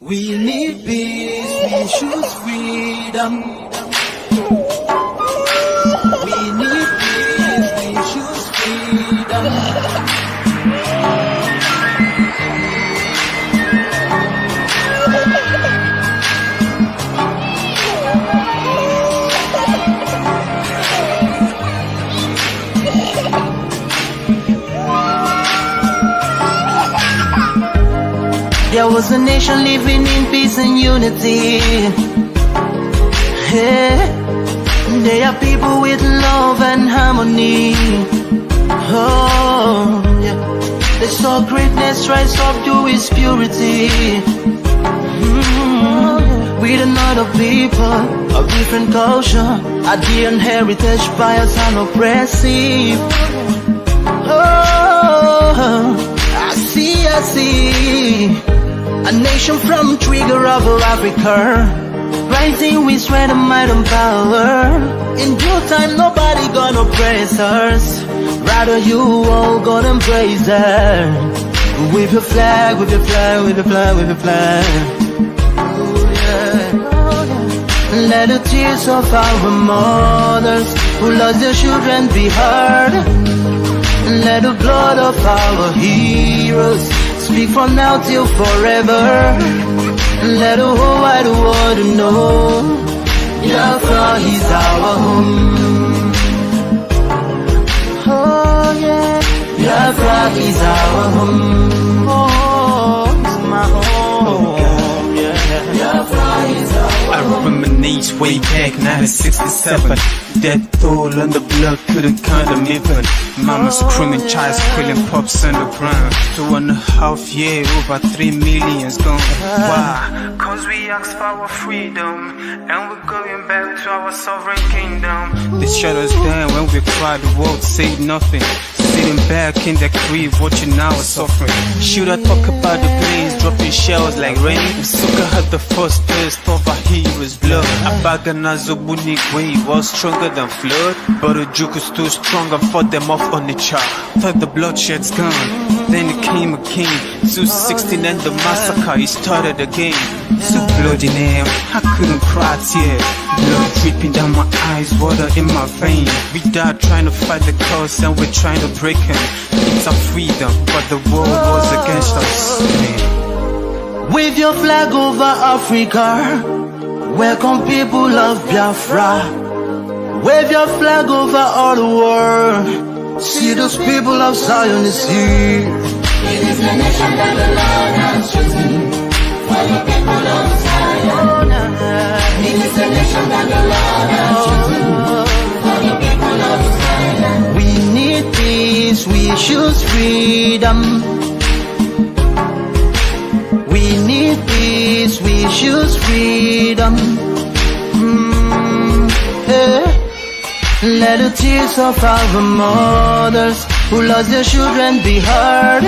We need peace, we choose freedom. We need peace, we choose freedom. There was a nation living in peace and unity. Yeah. They are people with love and harmony. Oh, yeah. They saw greatness rise up to its purity. With another people of different culture, a dear heritage, bias and oppressive. Oh, I see. A nation from trigger of Africa, rising with strength and might and power. In due time, nobody gonna praise us. Rather, you all gonna embrace her. With your flag, with your flag, with your flag, with your flag. Oh, yeah. Let the tears of our mothers who lost their children be heard. Let the blood of our heroes speak from now till forever. Let the whole wide world know Biafra is our home. Oh yeah, Biafra is our home. Oh, it's my home. Yeah, Biafra is our home. I reminisce way back 1967. Death toll and the blood couldn't count them even. Mama screaming, child squealing, pops on the ground. 2.5 years, over 3 million's gone. Why? Cause we asked for our freedom, and we're going back to our sovereign kingdom. They shut us down when we cried, the world said nothing. Sitting back in the crib, watching our suffering. Should I talk about the planes dropping shells like rain? Suka had the first taste of a hero's blood. Abaganazo Bunigwe was stronger than flood, but the juke is too strong and fought them off on the chart. Thought the bloodshed's gone, then it came again. 216 and the massacre, it started again. So bloody name, I couldn't cry tears. Blood dripping down my eyes, water in my veins. We died trying to fight the cause and we're trying to break him. It's our freedom, but the world was against us. Wave your flag over Africa. Welcome people of Biafra. Wave your flag over all the world. See those people of Zion is here. It is the nation that the Lord has chosen for the people of Zion. It is the nation that the Lord has chosen for the people of Zion. We need peace, we choose freedom. We need peace, we choose freedom. Yeah. Let the tears of our mothers who lost their children be heard.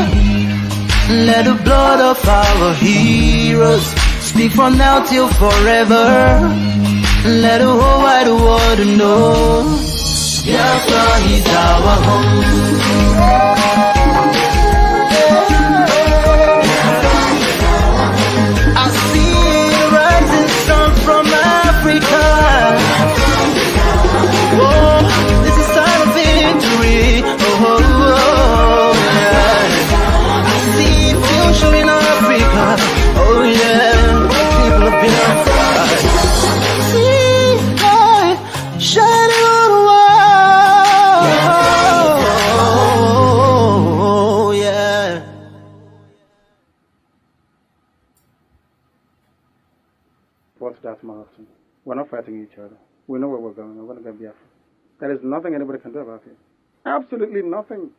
Let the blood of our heroes speak from now till forever. Let the whole wide world know Biafra is our home. I see the rising sun from Africa. Oh, this is time of victory. Oh, yeah. I see future in Africa. Oh, yeah. People of Biafra. See light shining on the world. Oh, yeah. What's that, Martin? We're not fighting each other. We know where we're going. We're going to get Biafra. There is nothing anybody can do about it. Absolutely nothing.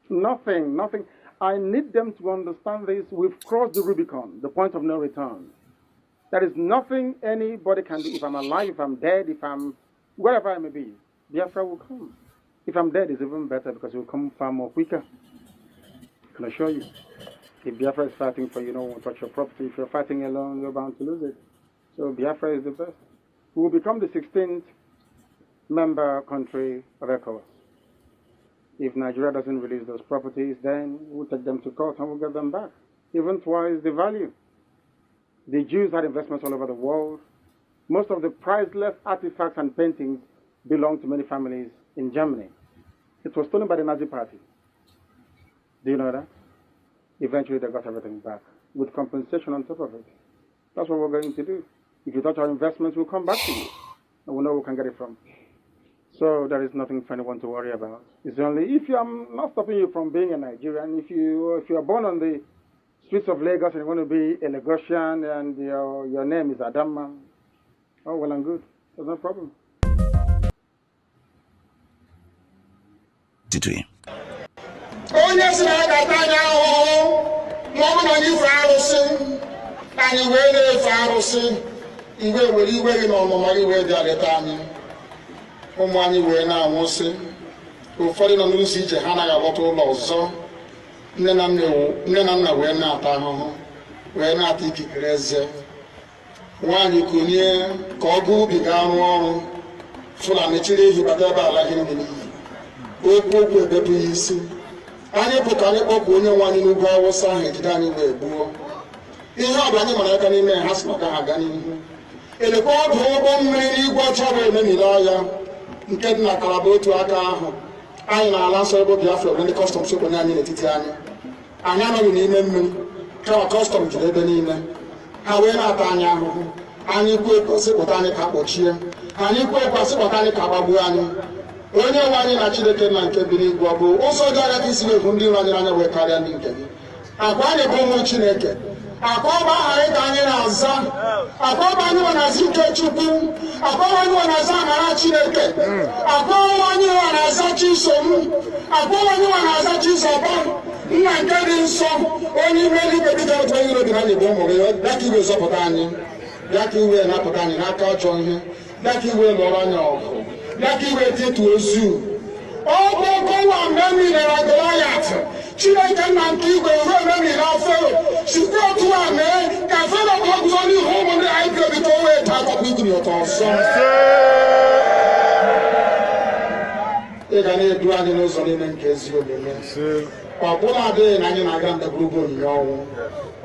Nothing. I need them to understand this. We've crossed the Rubicon, the point of no return. There is nothing anybody can do. If I'm alive, if I'm dead, if I'm wherever I may be, Biafra will come. If I'm dead, it's even better because it will come far more quicker. I can assure you. If Biafra is fighting for you, no one will touch your property. If you're fighting alone, you're bound to lose it. So Biafra is the best. We will become the 16th member country of ECOWAS. If Nigeria doesn't release those properties, then we'll take them to court and we'll get them back. Even twice the value. The Jews had investments all over the world. Most of the priceless artifacts and paintings belonged to many families in Germany. It was stolen by the Nazi Party. Do you know that? Eventually, they got everything back with compensation on top of it. That's what we're going to do. If you touch our investments, we'll come back to you, and we'll know where we can get it from. So there is nothing for anyone to worry about. It's only if I'm not stopping you from being a Nigerian. If you are born on the streets of Lagos and you want to be a Lagosian and your name is Adama, oh well and good. There's no problem. Did we? Onye si na agata anya ahụhụ ma ọ bụ na anyị fe arụsị anyị wee na-efe arụsị mgbe were iwe gị na ọmụma gị wee bịa leta anyị ụmụ anyị wee na-anwụsị ụfọdụ nọ n'ụzọ ije ha anaghị alọta ụlọ ọzọ nne na nna wee na-ata ahụhụ wee na-ata ikikere eze nwaanyị konye ka ọ gaa ubi gaa rụọ ọrụ Fulani chiri ehi bata ebe ala gị nne n'iyi okwu ebepụ ya isi anyị pụta anyị kpọpụ onye nwe anyị n'ugwu Awụsa ahụ ejide anyị wee gbuo ihe ọbụla anyị mara aka n'ime ha si maka ha gaa n'ihu elekwa ọdụ ụgbọ mmiri n'igwe ọcha bụ ememiri ọhịa nke dị na Kalaba otu aka ahụ anyị na-ala nsọ ebe Biafra bụ ndị kọstọm sokwenye anyị n'etiti anyị anọghị n'ime mmiri kama kọstọm juru ebe niile ha wee na-ata anyị ahụhụ anyị kwe sịpụta anyị ka kpọchie anyị kwe sịpụta anyị ka gbagbuo anyị onye nwe anyị na Chineke na nke bi n'igwe ọ bụ ụzọ dị anya ka isi na-ekwu ndị iro anyị n'anya wee karịa ndị nke gị akwa anyị bụ ụmụ Chineke akwa ọba aha anyị ka anyị na-aza akwa ọba anyị nwe na-aza ike Chukwu akwa ọba anyị nwe na-aza amara Chineke akwa ọba anyị nwe na-aza Chisom akwa ọba anyị nwe na-aza Chizọba nna nke dị nsọ onye ime eluigwe dịka otu onye iro dị na anyị bụ ụmụ gị bịa ka iwe zọpụta anyị bịa ka iwe napụta anyị n'aka ọjọọ ihe bịa ka iwe lụọrọ anyị ọgụ bịa ka iwe dịtụ ozu ọgụgụnwa mgbe emilere Goliat Chineke nna nke igwe ruo ememiri Fero site otu a mee ka Fero ka ọ guzo n'ihu ụmụ ndị anyị ga-ebi ka o wee taa akọkọ igiri ụtọ ọzọ ị ga na-edu anyị n'ụzọ niile nke ezi omume ọ bụla adịghị na anyị na-aga ndagwurugwu onyinye ọnwụ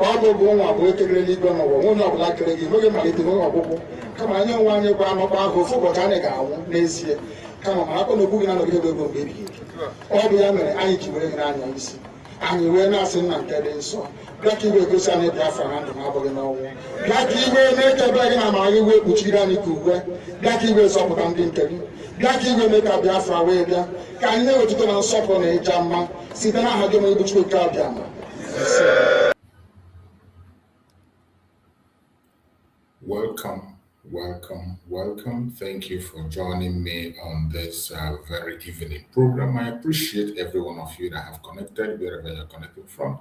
ọ bụ nwa bụ ekekere n'igwe n'ụwa nwunye ọbụla kere gị n'oge malite n'oge ọgwụgwụ kama anyị onwe anyị gwa anọkwa ahụ ofu ụbọchị anyị ga-anwụ n'ezie kama ma akpọ na okwu gị na-anọgide ego mgbe ebighị ebi ọ bụ ya mere anyị ji were gị n'anya isi anyị wee na-asị nna nke dị nsọ bịa ka iwe gosi anyị Biafra na ndụ ma abụghị n'ọnwụ bịa ka iwe na-ekebe gị na amara gị wee kpuchiri anyị ka uwe bịa ka iwe zọpụta ndị nke gị bịa ka iwe mee ka Biafra wee bịa ka anyị na-ewetụta na nsọpụrụ na ịja mma site n'aha gị ma ibu Chukwu nke abịa ma Welcome. Thank you for joining me on this very evening program. I appreciate every one of you that have connected wherever you're connecting from.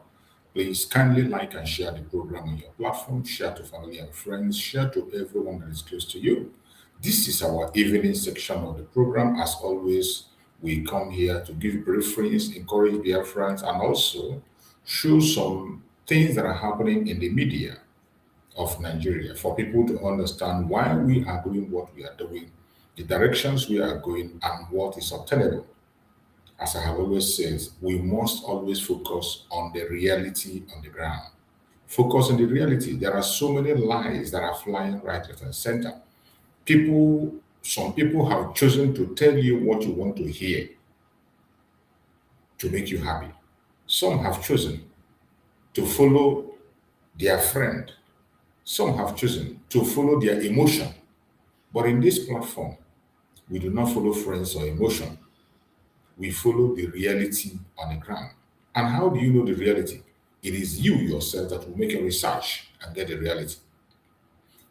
Please kindly like and share the program on your platform, share to family and friends, share to everyone that is close to you. This is our evening section of the program. As always, we come here to give briefings, encourage Biafrans, and also show some things that are happening in the media of Nigeria for people to understand why we are doing what we are doing, the directions we are going, and what is obtainable. As I have always said, we must always focus on the reality on the ground. Focus on the reality. There are so many lies that are flying right, left, and center. Some people have chosen to tell you what you want to hear to make you happy. Some have chosen to follow their friend. Some have chosen to follow their emotion. But in this platform, we do not follow friends or emotion. We follow the reality on the ground. And how do you know the reality? It is you yourself that will make a research and get the reality.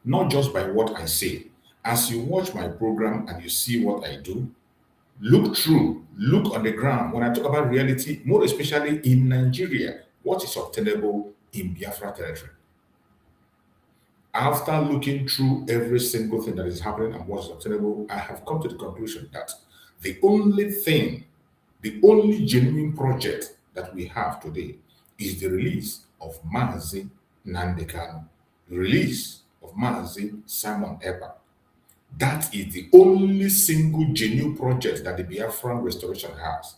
Not just by what I say. As you watch my program and you see what I do, look through, look on the ground. When I talk about reality, more especially in Nigeria, what is obtainable in Biafra territory? After looking through every single thing that is happening and what is obtainable, I have come to the conclusion that the only thing, the only genuine project that we have today is the release of Nnamdi Kanu, the release of Simon Ekpa. That is the only single genuine project that the Biafran restoration has.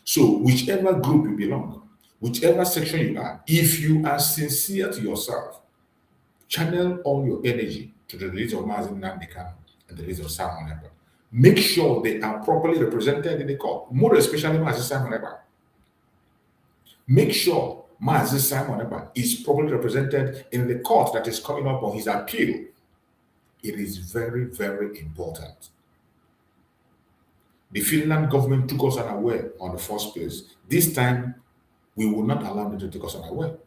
So whichever group you belong, whichever section you are, if you are sincere to yourself, Channel all your energy to the release of Nnamdi Kanu and the release of Simon Ekpa. Make sure they are properly represented in the court, more especially Mazi Simon Ekpa. Make sure Mazi Simon Ekpa is properly represented in the court that is coming up on his appeal. It is very, very important. The Finland government took us unaware on the first place. This time, we will not allow them to take us unaware.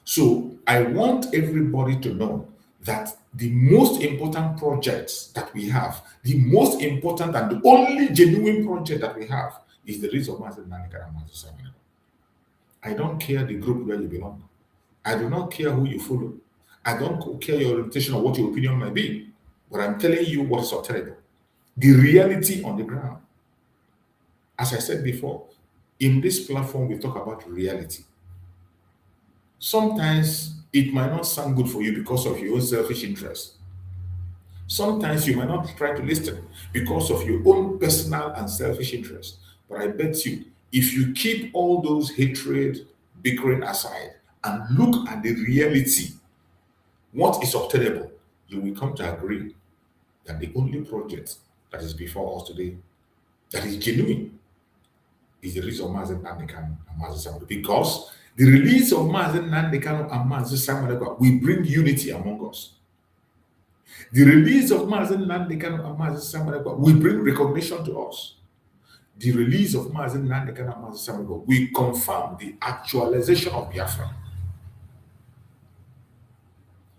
So I want everybody to know that the most important projects that we have, the most important and the only genuine project that we have is the release of Mazi Nnamdi Kanu and Mazi Simon Ekpa. I don't care the group where you belong. I do not care who you follow. I don't care your orientation or what your opinion might be. But I'm telling you what is obtainable. The reality on the ground. As I said before, in this platform, we talk about reality. Sometimes it might not sound good for you because of your own selfish interest. Sometimes you might not try to listen because of your own personal and selfish interest. But I bet you, if you keep all those hatred, bickering aside and look at the reality, what is obtainable, you will come to agree that the only project that is before us today that is genuine is the release of Mazi Nnamdi Kanu and Mazi Simon Ekpa. Because the release of Mazi Nnamdi Kanu and Mazi Simon Ekpa will bring unity among us. The release of Mazi Nnamdi Kanu and Mazi Simon Ekpa will bring recognition to us. The release of Mazi Nnamdi Kanu and Mazi Simon Ekpa will confirm the actualization of Biafra.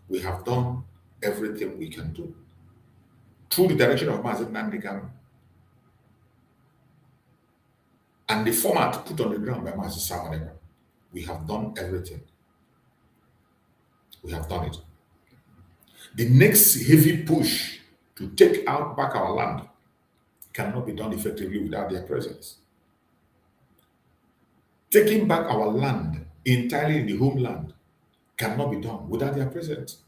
We have done everything we can do. Through the direction of Mazi Nnamdi Kanu and the format put on the ground by Mazi Simon Ekpa, we have done everything. We have done it. The next heavy push to take back our land cannot be done effectively without their presence. Taking back our land entirely in the homeland cannot be done without their presence.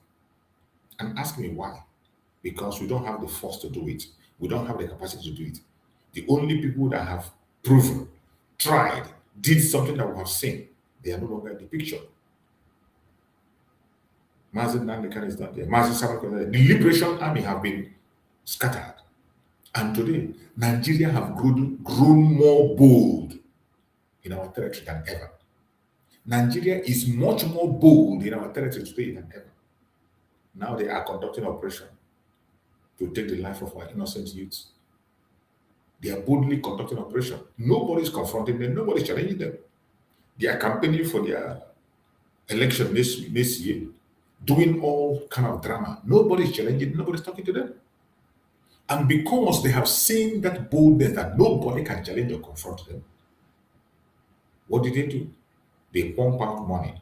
And ask me why. Because we don't have the force to do it. We don't have the capacity to do it. The only people that have proven, tried, did something that we have seen, they are no longer in the picture. Mazi Nnamdi Kanu is not there. Mazi Simon Ekpa is not there. The Liberation Army have been scattered. And today, Nigeria have grown more bold in our territory than ever. Nigeria is much more bold in our territory today than ever. Now they are conducting operation to take the life of our innocent youths. They are boldly conducting operation. Nobody is confronting them. Nobody is challenging them. They are campaigning for their election this year, doing all kind of drama. Nobody is challenging. Nobody is talking to them. And because they have seen that boldness that nobody can challenge or confront them, what did they do? They pump out money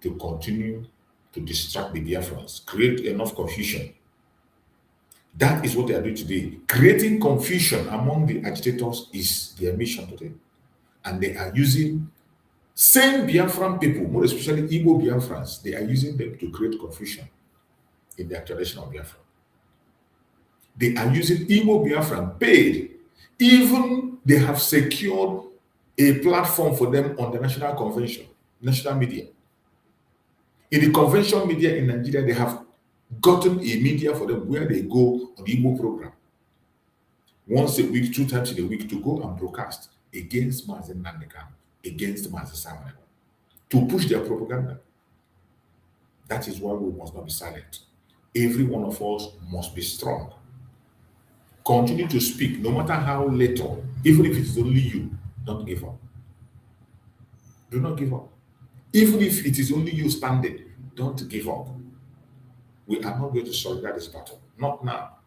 to continue to distract the Biafrans, create enough confusion. That is what they are doing today. Creating confusion among the agitators is their mission today. And they are using same Biafran people, more especially Igbo Biafrans, they are using them to create confusion in the actualization of Biafra. They are using Igbo Biafran paid. Even they have secured a platform for them on the national convention, national media. In the convention media in Nigeria, they have gotten a media for them where they go on the Igbo program once a week, 2 times in a week, to go and broadcast against Mazi Nnamdi Kanu, against Mazi Simon Ekpa, to push their propaganda. That is why we must not be silent. Every one of us must be strong. Continue to speak, no matter how little, even if it is only you. Don't give up. Do not give up. Even if it is only you standing, don't give up. We are not going to surrender this battle. Not now.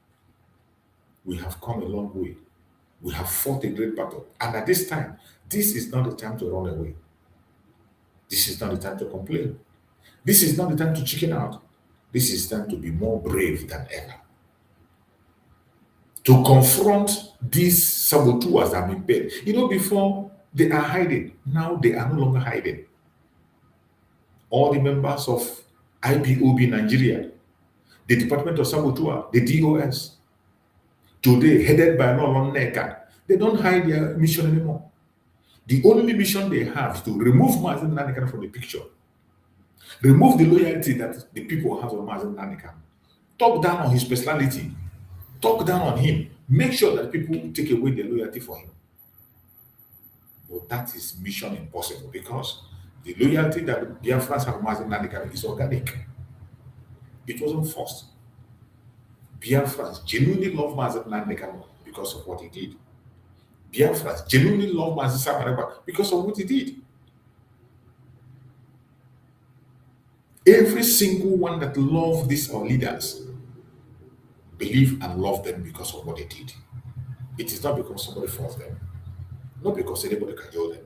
We have come a long way. We have fought a great battle. And at this time, this is not the time to run away. This is not the time to complain. This is not the time to chicken out. This is time to be more brave than ever. To confront these saboteurs that have been paid. You know, before they are hiding. Now they are no longer hiding. All the members of IPOB Nigeria, the Department of Saboteur, the DOS, today headed by Nnamdi Neka, they don't hide their mission anymore. The only mission they have is to remove Mazi Nnamdi Kanu from the picture. Remove the loyalty that the people have on Nnamdi Kanu. Talk down on his personality. Talk down on him. Make sure that people take away their loyalty for him. But that is mission impossible because the loyalty that Biafrans have on Nnamdi Kanu is organic. It wasn't forced. Biafrans genuinely love Nnamdi Kanu because of what he did. Biafrans genuinely love Samareba because of what he did. Every single one that love these our leaders believe and love them because of what they did. It is not because somebody forced them, not because anybody cajoled them.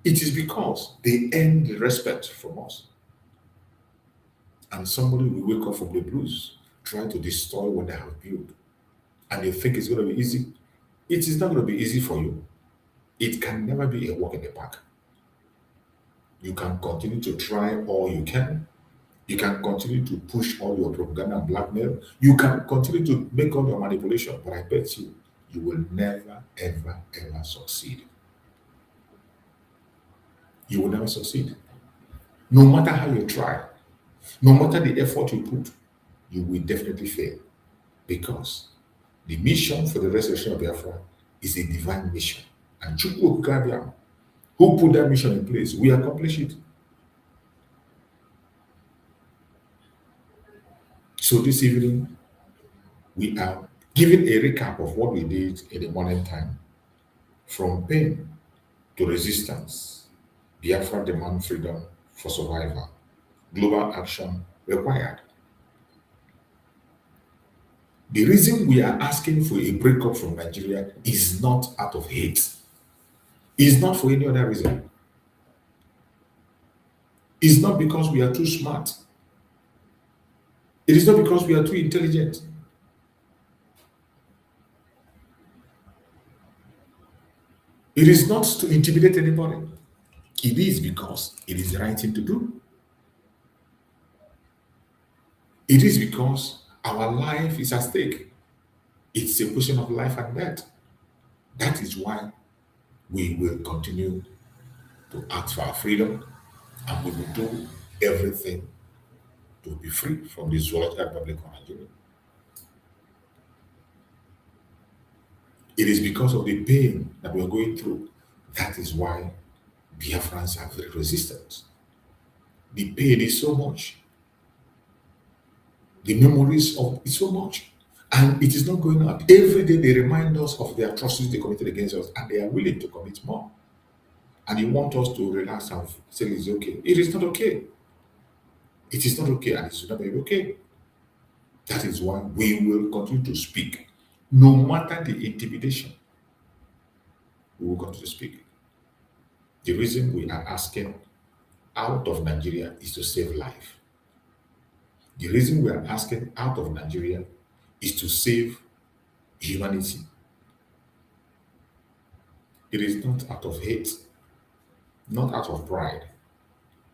It is because they earn the respect from us. And somebody will wake up from the blues, trying to destroy what they have built. And they think it's going to be easy. It is not going to be easy for you. It can never be a walk in the park. You can continue to try all you can. You can continue to push all your propaganda and blackmail. You can continue to make all your manipulation. But I bet you, you will never, ever, ever succeed. You will never succeed. No matter how you try, no matter the effort you put, you will definitely fail. Because the mission for the restoration of Biafra is a divine mission. And Chukwu Okike, who put that mission in place, we accomplish it. So this evening, we are giving a recap of what we did in the morning time. From pain to resistance, Biafra demand freedom for survival. Global action required. The reason we are asking for a breakup from Nigeria is not out of hate. It's not for any other reason. It's not because we are too smart. It is not because we are too intelligent. It is not to intimidate anybody. It is because it is the right thing to do. It is because our life is at stake. It's a question of life and death. That is why we will continue to ask for our freedom, and we will do everything to be free from the zoological republic of Nigeria. It is because of the pain that we are going through. That is why Biafrans are very resistant. The pain is so much. The memories of it so much. And it is not going out. Every day they remind us of the atrocities they committed against us, and they are willing to commit more. And you want us to relax and say it's okay. It is not okay. It is not okay, and it is not very okay. That is why we will continue to speak. No matter the intimidation, we will continue to speak. The reason we are asking out of Nigeria is to save life. The reason we are asking out of Nigeria is to save humanity. It is not out of hate, not out of pride.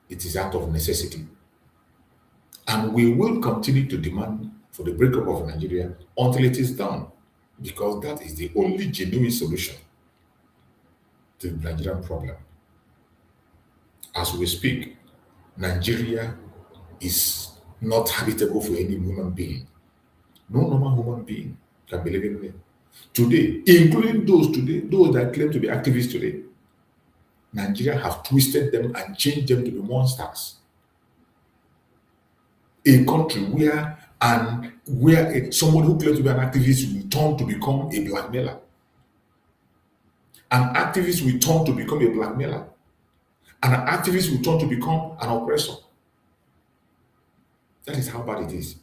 It is out of necessity. And we will continue to demand for the breakup of Nigeria until it is done, because that is the only genuine solution to the Nigerian problem. As we speak, Nigeria is not habitable for any human being. No normal human being can be living there. Today, including those that claim to be activists today, Nigeria have twisted them and changed them to be monsters. A country where somebody who claims to be an activist will turn to become a blackmailer. An activist will turn to become a blackmailer. And an activist will turn to become an oppressor. That is how bad it is.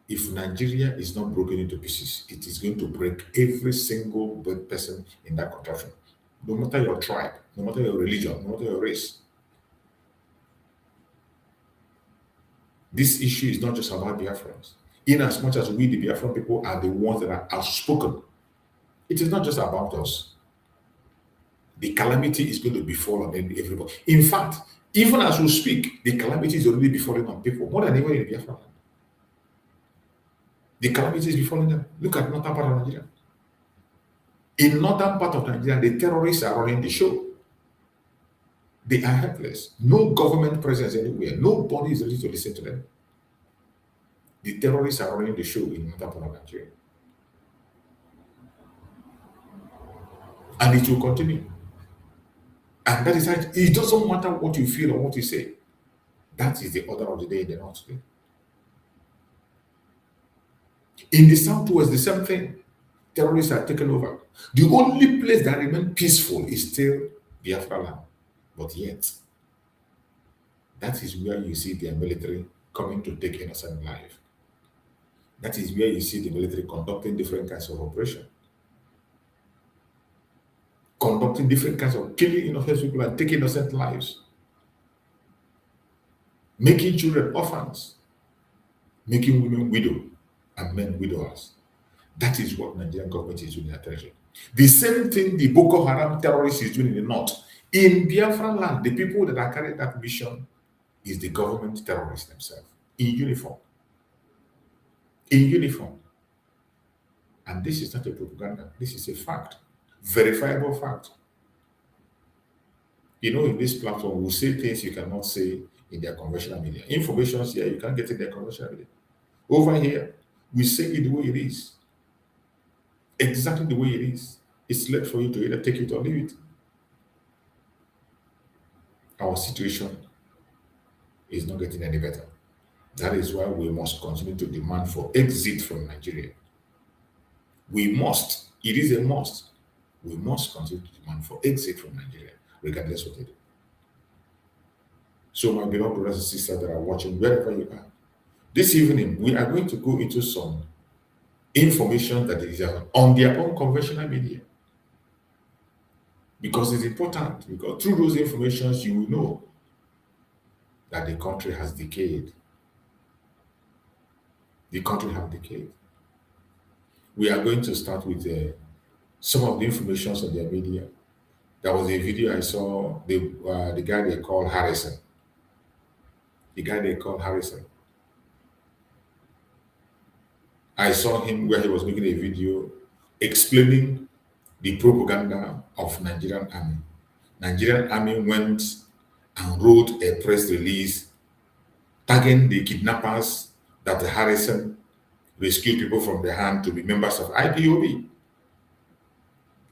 If Nigeria is not broken into pieces, it is going to break every single person in that contraption. No matter your tribe, no matter your religion, no matter your race. This issue is not just about Biafrans. In as much as we, the Biafran people, are the ones that are outspoken, it is not just about us. The calamity is going to befall on everybody. In fact, even as we speak, the calamity is already befalling on people more than anywhere in Biafra land. The calamity is befalling them. Look at northern part of Nigeria. In northern part of Nigeria, the terrorists are running the show. They are helpless. No government presence anywhere. Nobody is ready to listen to them. The terrorists are running the show in another part of Nigeria. And it will continue. And that is how it doesn't matter what you feel or what you say. That is the order of the day in the north today. In the southwest, the same thing. Terrorists are taken over. The only place that remains peaceful is still Biafra land. But yet, that is where you see their military coming to take innocent life. That is where you see the military conducting different kinds of operation, conducting different kinds of killing innocent people and taking innocent lives, making children orphans, making women widow and men widowers. That is what Nigerian government is doing in attention. The same thing the Boko Haram terrorists is doing in the north. In Biafra land, the people that are carrying that mission is the government terrorists themselves, in uniform. In uniform. And this is not a propaganda. This is a fact. Verifiable fact. You know, in this platform, we say things you cannot say in their conventional media. Information here, you can't get in their conventional media. Over here, we say it the way it is. Exactly the way it is. It's left for you to either take it or leave it. Our situation is not getting any better. That is why we must continue to demand for exit from Nigeria. We must. It is a must. We must continue to demand for exit from Nigeria, regardless of what they do. So, my beloved brothers and sisters that are watching, wherever you are, this evening we are going to go into some information that is on their own conventional media. Because it's important, because through those informations you will know that the country has decayed. The country has decayed. We are going to start with some of the information on their media. There was a video I saw, the guy they call Harrison. The guy they call Harrison. I saw him where he was making a video explaining the propaganda of Nigerian army. Nigerian army went and wrote a press release tagging the kidnappers that Harrison rescued people from their hand to be members of IPOB,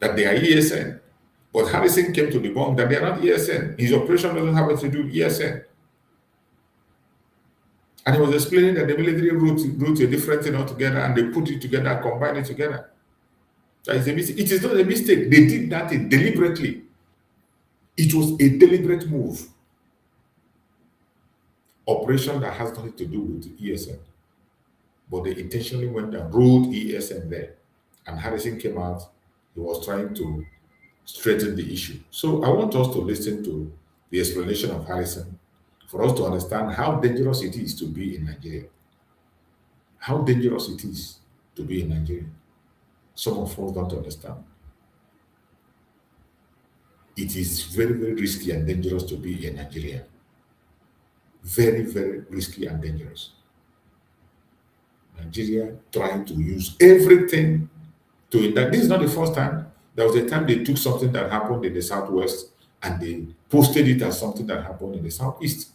that they are ESN. But Harrison came to debunk that they are not ESN. His operation doesn't have to do with ESN. And he was explaining that the military wrote a different thing altogether and they put it together, combine it together. That is a mistake. It is not a mistake. They did that deliberately. It was a deliberate move. Operation that has nothing to do with ESN. But they intentionally went and wrote ESN there. And Harrison came out. He was trying to straighten the issue. So I want us to listen to the explanation of Harrison for us to understand how dangerous it is to be in Nigeria. How dangerous it is to be in Nigeria. Some of us don't understand. It is very, very risky and dangerous to be in Nigeria. Very, very risky and dangerous. Nigeria trying to use everything to that. This is not the first time. There was a time they took something that happened in the southwest and they posted it as something that happened in the southeast.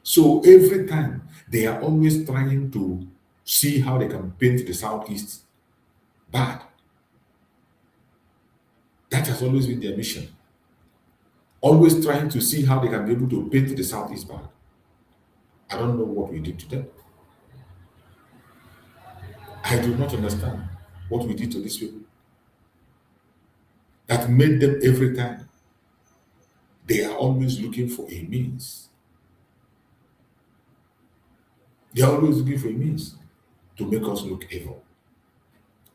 So every time they are always trying to see how they can paint the southeast bad. That has always been their mission. Always trying to see how they can be able to paint the southeast bad. I don't know what we did to them. I do not understand what we did to these people. That made them every time. They are always looking for a means. They are always looking for a means to make us look evil.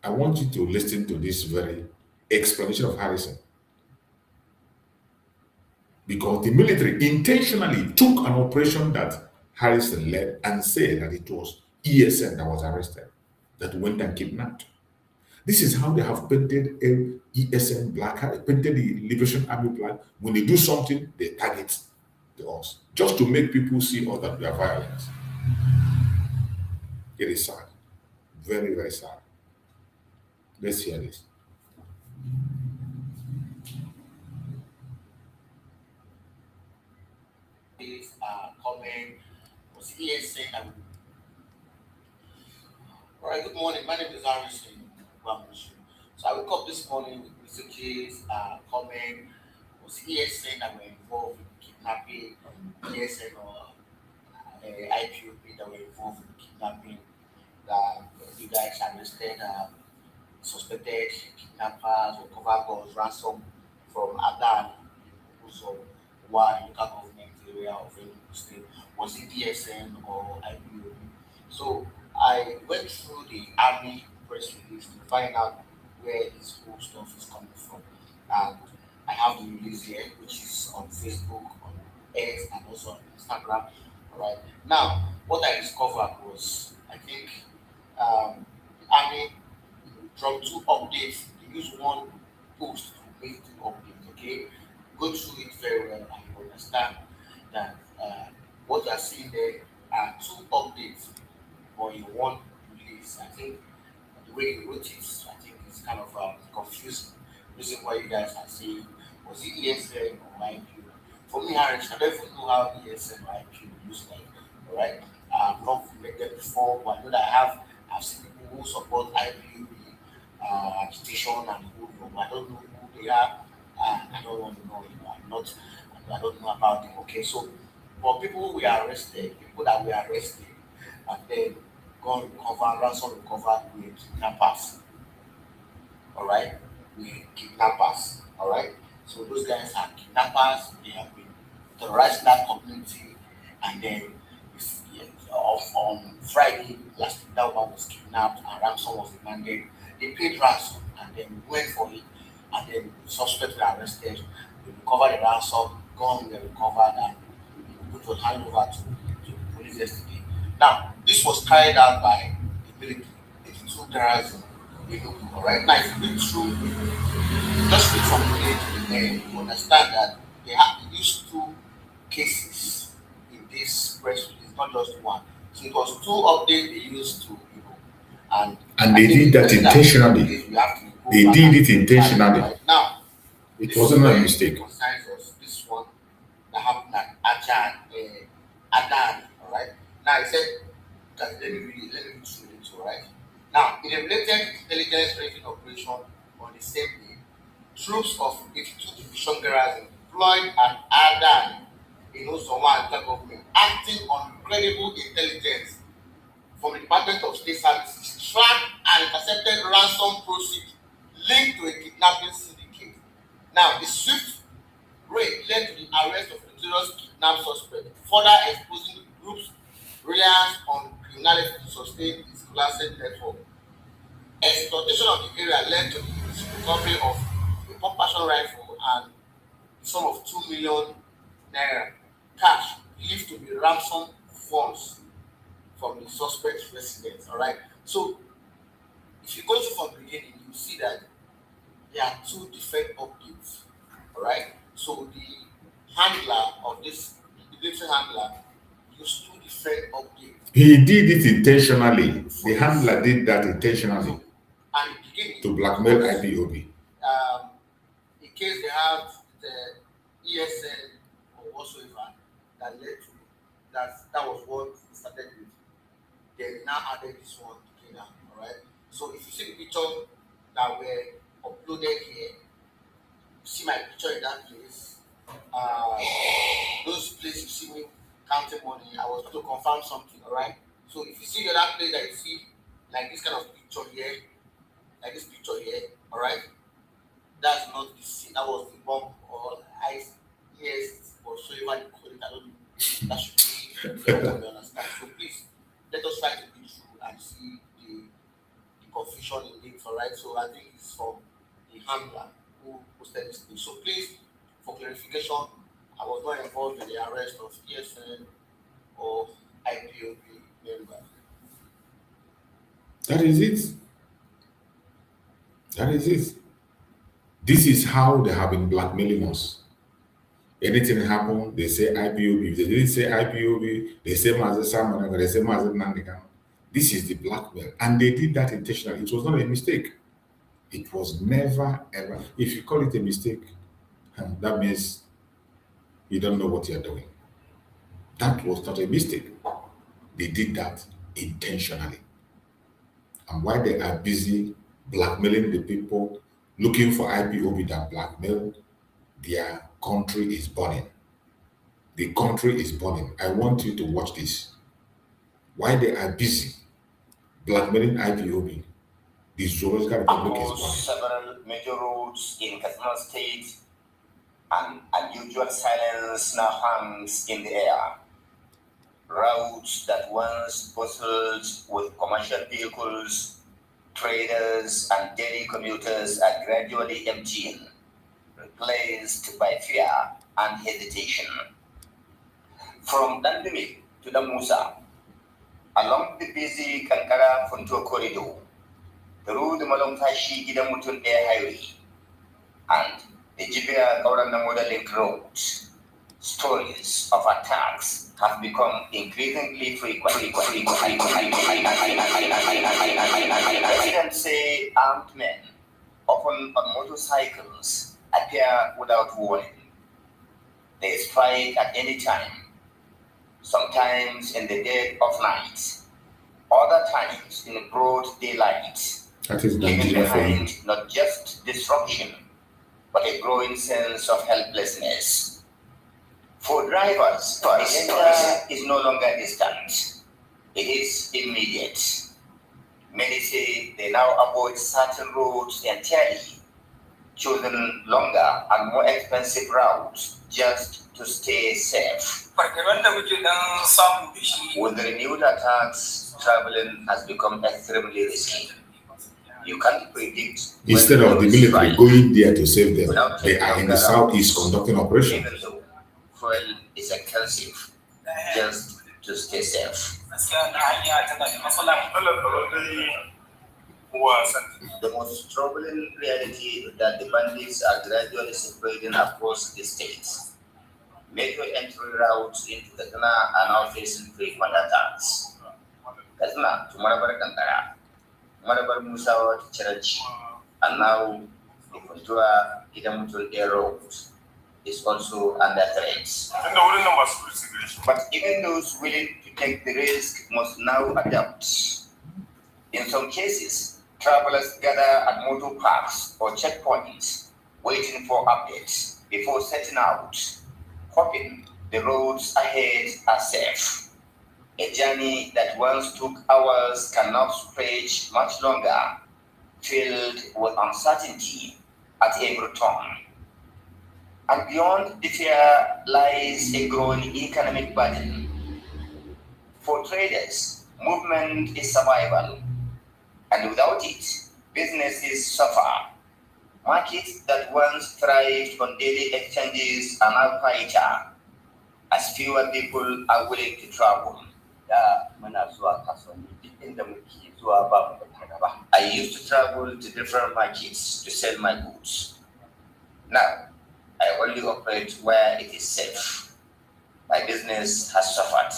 I want you to listen to this very explanation of Harrison. Because the military intentionally took an operation that Harrison led and said that it was ESN that was arrested, that went and kidnapped. This is how they have painted ESN black, painted the Liberation Army black. When they do something, they target us, just to make people see all that we are violent. It is sad. Very, very sad. Let's hear this. comment. Was here saying that. All right, good morning. My name is Harrison. So I woke up this morning with messages, comment. Was here saying that we're involved in kidnapping, ESN or IPOP that were involved in kidnapping, that you guys arrested suspected kidnappers or cover girls ransom from Adan, who's of one local government area of Enugu State. Was it DSN or IPOB? So I went through the army press release to find out where this whole stuff is coming from. And I have the release here, which is on Facebook, on X, and also on Instagram. All right. Now, what I discovered was, I think the army dropped two updates. They use one post to make two updates. Okay, go through it very well and you understand that what you are seeing there are two updates or in one release. I think the way you wrote it, I think it's kind of confusing. Reason why you guys are saying, was it ESN or IQ? For me, Harris, I don't even know how ESN or IQ looks like. All right, I've not connected before, but I know that I've seen people who support IQ agitation and who I don't know who they are. I don't want to know. I'm not. I don't know about them. Okay, so for people who were arrested, people that were arrested, and then gone recover, ransom recovered with kidnappers. All right, with kidnappers. All right, so those guys are kidnappers. They have been terrorizing that community, and then on Friday last week, that one was kidnapped and ransom was demanded. They paid ransom and then went for it, and then the suspects were arrested. They recovered the ransom, gun were recovered, and it was handed over to the police yesterday. Now, this was carried out by the military, 82 garrison. All right, now if you read through, just read from the beginning to the end, you understand that they have to use two cases in this press release, not just one. So it was two updates they used to, and they did that intentionally. They did it intentionally. Right now, it wasn't a mistake. Concerns us, this one that happened at Adan, all right? Now, I said, let me read it, all right? Now, in a related intelligence tracking operation on the same day, troops of 82 Division garrison deployed at Adan in Ozowa local government, acting on credible intelligence from the Department of State Services, tracked and intercepted ransom proceeds linked to a kidnapping syndicate. Now, the swift raid led to the arrest of notorious kidnapped suspect, further exposing the group's reliance on criminality to sustain its classic network. Exploitation of the area led to the recovery of a pump-action rifle and the sum of 2 million naira cash believed to be ransom funds from the suspect's residence. All right. So, if you go to from the beginning, you see that there are two different updates. All right. So the handler of this, the military handler, used two different updates. He did it intentionally. The handler did that intentionally. So, and the beginning to blackmail IPOB. In case they have the ESN or whatsoever that led to that was what we started with. They now added this one together. All right. So if you see the picture that were uploaded here, you see my picture in that place. Those places you see me counting money, I was to confirm something. All right. So if you see the other place that you see like this kind of picture here, like this picture here, all right, that's not the scene. That was the bomb or ice. Yes, or so you might call it. I don't know. That should be fair to understand. So please let us try to be true and see the confusion in it. All right. So I think it's from the handler who posted this thing. So please, for clarification, I was not involved in the arrest of ESN or IPOB member. That is it. That is it. This is how they have been blackmailing us. Anything happen, they say IPOB. If they didn't say IPOB, they say Mazda, they say Mazda Nnamdi. This is the blackmail. And they did that intentionally. It was not a mistake. It was never, ever. If you call it a mistake, that means you don't know what you're doing. That was not a mistake. They did that intentionally. And while they are busy blackmailing the people looking for IPOB that blackmail, their country is burning. The country is burning. I want you to watch this. While they are busy blackmailing IPOB, the Zoological Republic is burning. Several major roads in Katsina State, and unusual silence now hangs in the air. Routes that once bustled with commercial vehicles, traders, and daily commuters are gradually emptying, replaced by fear and hesitation. From Dandemi to Damusa, along the busy Kankara Funtua corridor, through the Malongfashi Gidamutun Air Highway, and the Jibia Gauranamoda Link Road, stories of attacks have become increasingly frequent. Residents say armed men, often on motorcycles, appear without warning. They strike at any time, sometimes in the dead of night, other times in broad daylight, leaving behind not just disruption, but a growing sense of helplessness. For drivers, the danger is no longer distant. It is immediate. Many say they now avoid certain roads entirely, choosing longer and more expensive routes just to stay safe. With the renewed attacks, traveling has become extremely risky. You can't predict. Instead of the military going there to save them, they are in the southeast conducting operations. Even though fuel is expensive, just to stay safe. The most troubling reality is that the bandits are gradually spreading across the states. Major entry routes into Katsina are now facing frequent attacks. Katsina to Marabar Kankara, Marabar Musawa to Chirachi, and now the Funtua Kidamutul Air Road is also under threat. But even those willing to take the risk must now adapt. In some cases, travelers gather at motor parks or checkpoints, waiting for updates before setting out, hoping the roads ahead are safe. A journey that once took hours can now stretch much longer, filled with uncertainty at every turn. And beyond the fear lies a growing economic burden. For traders, movement is survival, and without it, businesses suffer. Markets that once thrived on daily exchanges are now quieter, as fewer people are willing to travel. I used to travel to different markets to sell my goods. Now, I only operate where it is safe. My business has suffered.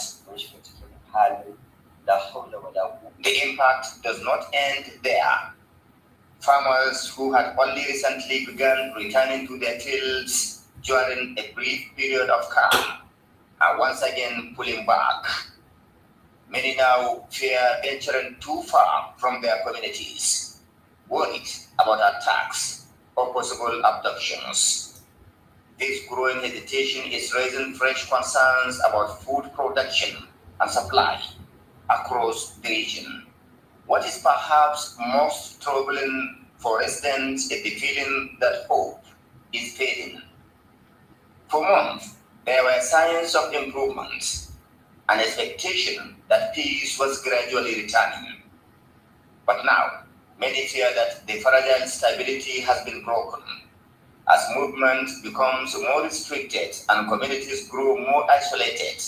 The impact does not end there. Farmers who had only recently begun returning to their fields during a brief period of calm are once again pulling back. Many now fear venturing too far from their communities, worried about attacks or possible abductions. This growing hesitation is raising fresh concerns about food production and supply across the region. What is perhaps most troubling for residents is the feeling that hope is fading. For months, there were signs of improvement, an expectation that peace was gradually returning. But now, many fear that the fragile stability has been broken. As movement becomes more restricted and communities grow more isolated,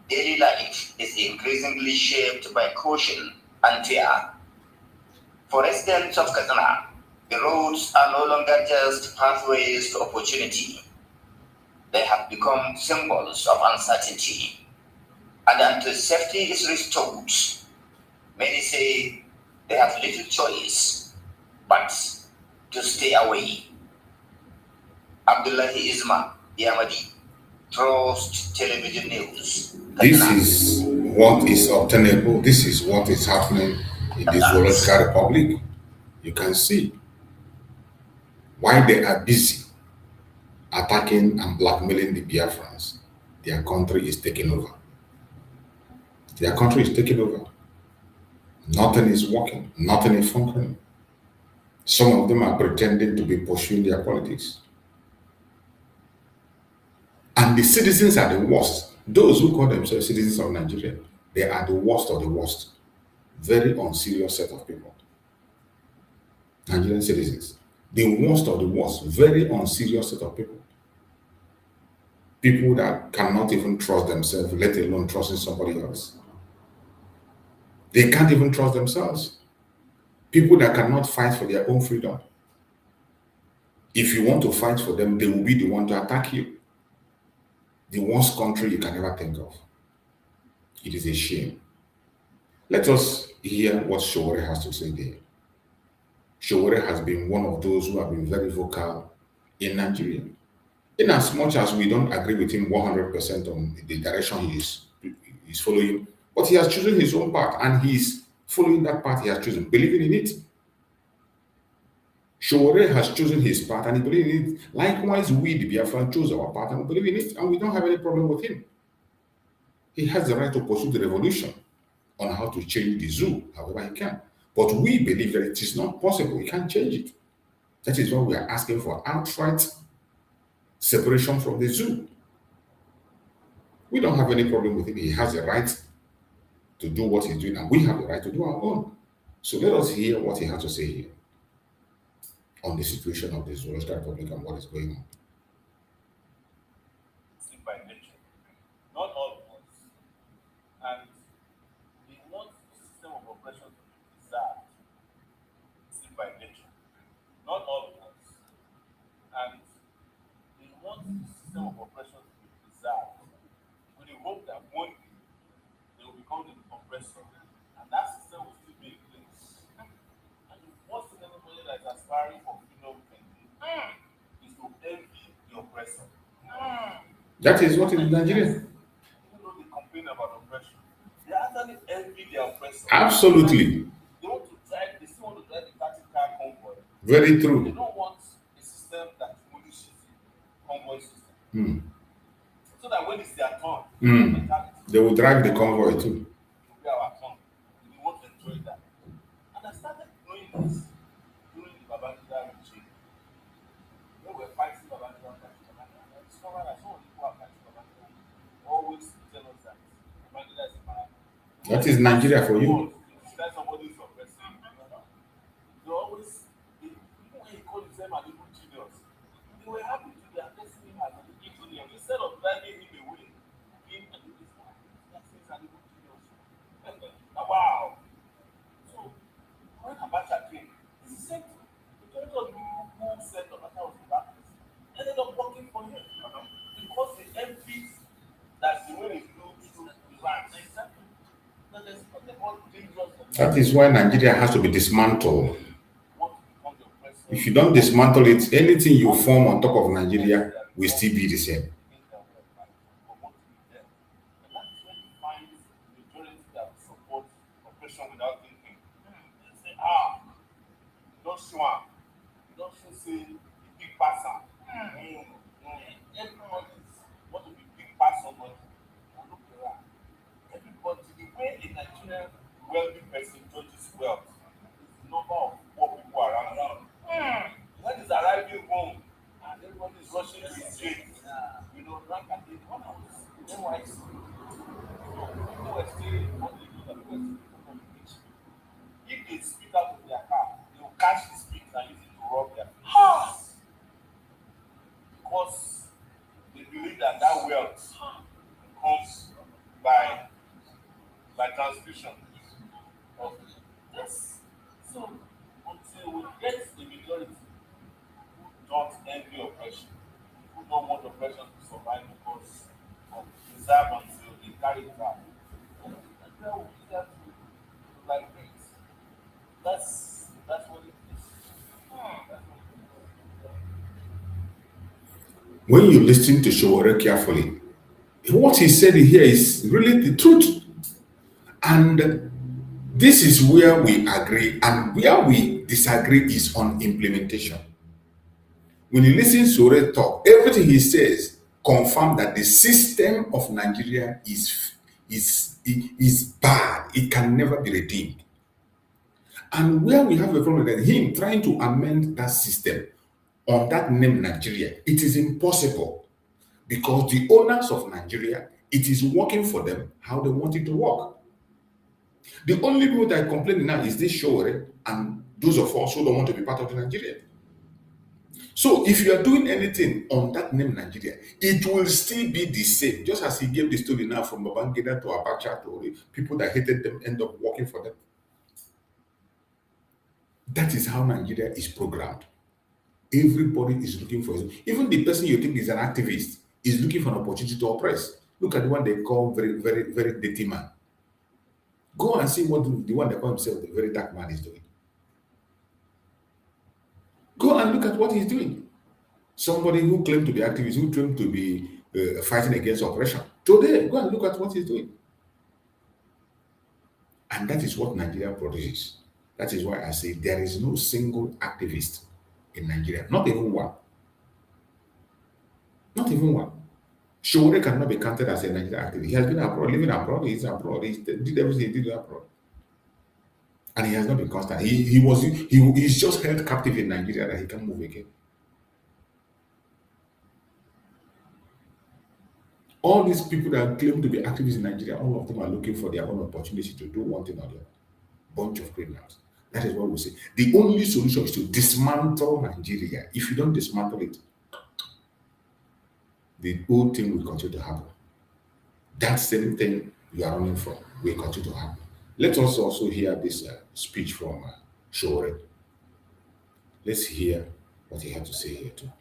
daily life is increasingly shaped by caution and fear. For residents of Katsina, the roads are no longer just pathways to opportunity. They have become symbols of uncertainty. And until safety is restored, many say they have little choice but to stay away. Abdullahi Isma, Yamadi, trust television news. This is what is obtainable. This is what is happening in the Zoological Republic. You can see why they are busy attacking and blackmailing the Biafrans. Their country is taking over. Their country is taking over. Nothing is working. Nothing is functioning. Some of them are pretending to be pursuing their politics. And the citizens are the worst. Those who call themselves citizens of Nigeria, they are the worst of the worst. Very unserious set of people. Nigerian citizens. The worst of the worst. Very unserious set of people. People that cannot even trust themselves, let alone trusting somebody else. They can't even trust themselves. People that cannot fight for their own freedom. If you want to fight for them, they will be the one to attack you. The worst country you can ever think of. It is a shame. Let us hear what Showore has to say there. Showore has been one of those who have been very vocal in Nigeria. In as much as we don't agree with him 100% on the direction he is following, but he has chosen his own path and he is following that path he has chosen, believing in it. Showore has chosen his path and he believes in it. Likewise, we, the Biafran, chose our path and we believe in it, and we don't have any problem with him. He has the right to pursue the revolution on how to change the zoo, however he can. But we believe that it is not possible. We can't change it. That is why we are asking for outright separation from the zoo. We don't have any problem with him. He has the right to do what he's doing, and we have the right to do our own. So let us hear what he has to say here on the situation of the Zoological Republic and what is going on. By nature, not all of us, and we want the system of oppression to be preserved. By nature, not all of us, and we want the system of oppression to be preserved with the hope that one day they will become the oppressor, and that system will still be in place. And the worst thing anybody that is aspiring for freedom can do is to envy the oppressor. That is what is in Nigeria. Even though they complain about oppression, they actually envy their oppressor. Absolutely. They want to drive, they still want to drive the tactical convoy. Very true. They don't want a system that polishes the convoy system. So that when it's their turn, they will drive the convoy too. It will be our turn. We want to enjoy that. And I started knowing this during the Babangida regime. When we were fighting Babangida, I discovered that some of the people are fighting Babangida always tell us that Babangida is a man. That is Nigeria for you. That somebody is oppressing. They always, even when he called himself an evil genius, they were happy to be addressing him as an evil genius instead of driving him away. Him and his wife, that is an evil genius. Wow. So when Abacha came, it's the same thing. The majority of the people who said Abacha was the bad person ended up working for him because they envied that the way he flew through the land. That is why Nigeria has to be dismantled. If you don't dismantle it, anything you form on top of Nigeria will still be the same. Everybody, the way a Nigerian wealthy person judges wealth is the number of poor people around him. When he's arriving home and everybody is rushing to his gate, rank and day, when I was NYC, people were staying on the road and people were staying on the beach. If they spit out of their car, they will catch the spit and use it to rub their face. Because they believe that wealth comes by transfusion of yes. So until we get the majority who don't envy oppression, who don't want oppression to survive because of preserve until they carry it out, then Nigeria will be there to like this. That's what it is. That's what it is. When you listen to Showore carefully, what he said here is really the truth. And this is where we agree, and where we disagree is on implementation. When you listen to Showore talk, everything he says confirm that the system of Nigeria is bad. It can never be redeemed. And where we have a problem with him trying to amend that system on that name Nigeria, it is impossible, because the owners of Nigeria, it is working for them how they want it to work. The only people that are complaining now is this Showore and those of us who don't want to be part of the Nigeria. So if you are doing anything on that name Nigeria, it will still be the same. Just as he gave the story now from Babangida to Abacha to people that hated them end up working for them. That is how Nigeria is programmed. Everybody is looking for it. Even the person you think is an activist is looking for an opportunity to oppress. Look at the one they call very, very, very dirty man. Go and see what the one that calls himself the very dark man is doing. Go and look at what he's doing. Somebody who claimed to be activist, who claimed to be fighting against oppression. Today, go and look at what he's doing. And that is what Nigeria produces. That is why I say there is no single activist in Nigeria. Not even one. Not even one. Showore cannot be counted as a Nigerian activist. He has been abroad, living abroad, he's abroad, he did everything he did abroad. And he has not been constant. He's just held captive in Nigeria that he can move again. All these people that claim to be activists in Nigeria, all of them are looking for their own opportunity to do one thing or the other. Bunch of criminals. That is what we say. The only solution is to dismantle Nigeria. If you don't dismantle it, the whole thing will continue to happen. That same thing you are running from will continue to happen. Let us also hear this speech from Showore. Let's hear what he had to say here too.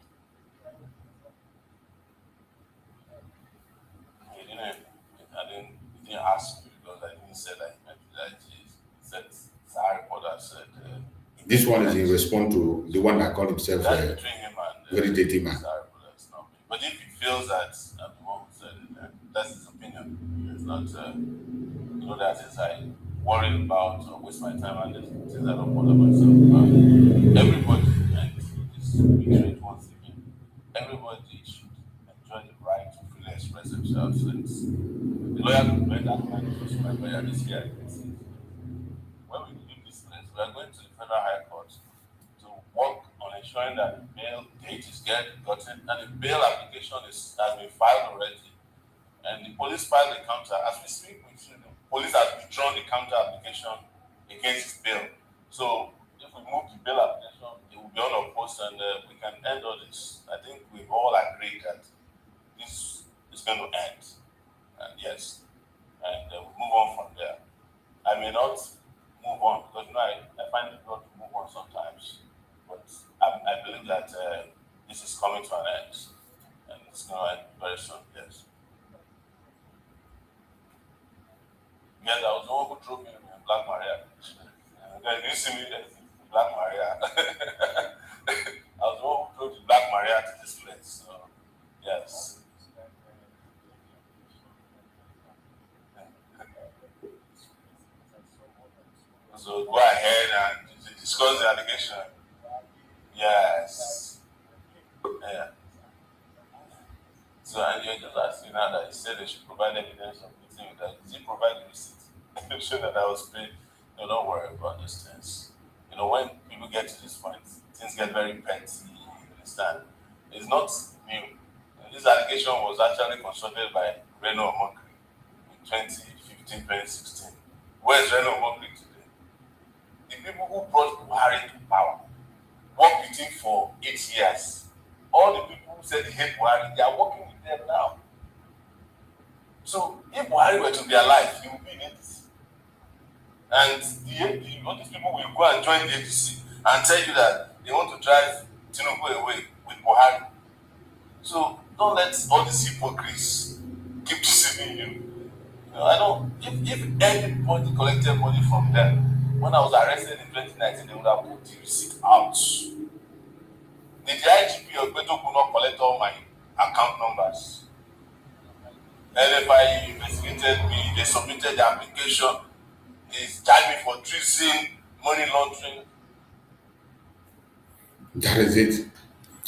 He didn't ask me, because I didn't say that he meant that. He said, Sahara reporter said. This one is in response to the one that called himself between him and very dirty man. But if he feels that the one who said it, that's his opinion. It's not, that is I worry about or waste my time and things I don't bother myself. Everybody, and this reiterate once again, everybody should enjoy the right to freely express themselves. The lawyer who made that man was my lawyer this year. When we leave this place, we are going to the Federal High Court to work on ensuring that the bail date is gotten, and the bail application has been filed already. And the police filed the counter. As we speak, the police has withdrawn the counter application against his bail. So if we move the bail application, it will be unopposed, and we can end all this. I think we all agree that this is going to end. And yes, and we'll move on from there. I may not move on, because I find it hard to move on sometimes, but I believe that this is coming to an end, and it's going to end very soon. Yes. Yes, I was the one who drove me in Black Maria. Then you see me in Black Maria. I was the one who drove the Black Maria to this place. So yes. So go ahead and discuss the allegation. Yes. Yeah. So and you're just asking now that he said they should provide evidence of meeting with that. Did he provide the receipt? Show that I was paid. No, don't worry about these things. When people get to this point, things get very petty. You understand? It's not new. This allegation was actually consulted by Reno Omokri in 2015, 2016. Where's Reno Omokri today? The people who brought Buhari to power worked with him for 8 years. All the people who said they hate Buhari, they are working with them now. So if Buhari were to be alive, he would be in it. And all these people will go and join the APC and tell you that they want to drive Tinubu away with Buhari. So don't let all these hypocrites keep deceiving you. If anybody collected money from them, when I was arrested in 2019, they would have put the receipt out. Did the IGP or Beto could not collect all my account numbers. NFI investigated me, they submitted the application, they charged me for treason, money laundering. That is it.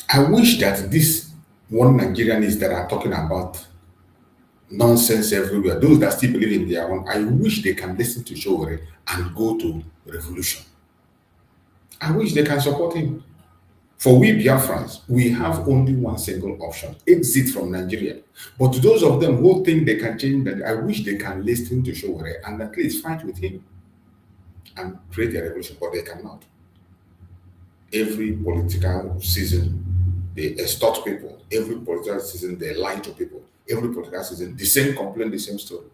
I wish that this one Nigerians that are talking about nonsense everywhere, those that still believe in their own, I wish they can listen to Showore and go to revolution. I wish they can support him. For we Biafrans, we have only one single option, exit from Nigeria. But to those of them who think they can change that, I wish they can listen to Showore and at least fight with him and create a revolution, but they cannot. Every political season, they extort people. Every political season, they lie to people. Every political season, the same complaint, the same story,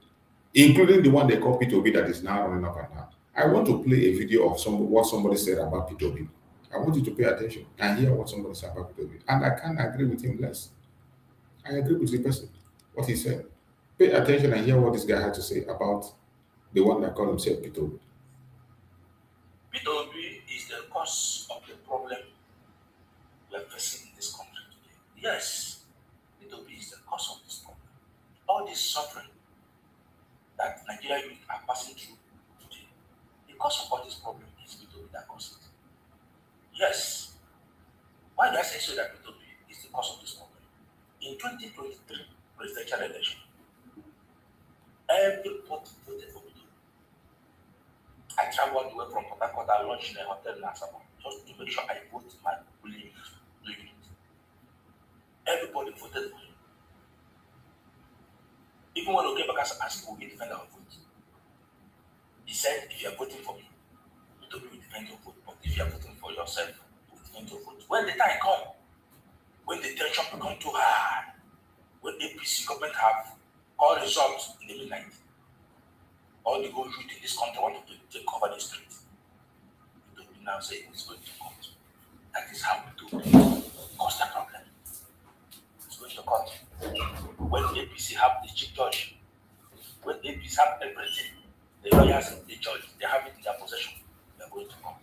including the one they call P2B that is now running up and down. I want to play a video of what somebody said about P2B. I want you to pay attention and hear what somebody said about P2B. And I can't agree with him less. I agree with the person, what he said. Pay attention and hear what this guy had to say about the one that called himself P2B. P2B is the cause of the problem we are facing in this country today. Yes, P2B is the cause of this problem. All this suffering that Nigeria youth are passing through today, the cause of all this problem is P2B that causes it. Yes. Why do I say so that P2B is the cause of this problem? In 2023 presidential election, everybody voted for P2B. I traveled away from Port Harcourt, I launched in a hotel in Asaba just to make sure I vote my polling unit. Everybody voted for him. Even when we came back as asked, will we defend our vote? He said, if you are voting for me, P2B will defend your vote. But if you are voting for yourself, you will defend your vote. When the time comes, when the tension becomes too hard, when APC government have all results in the midnight, all the whole youth in this country want to take over the street. P2B now say it's going to court. That is how P2B cause the problem. It's going to court. When APC have the chief judge, when APC have everything, the lawyers and the judge, they have it in their possession. They are going to court.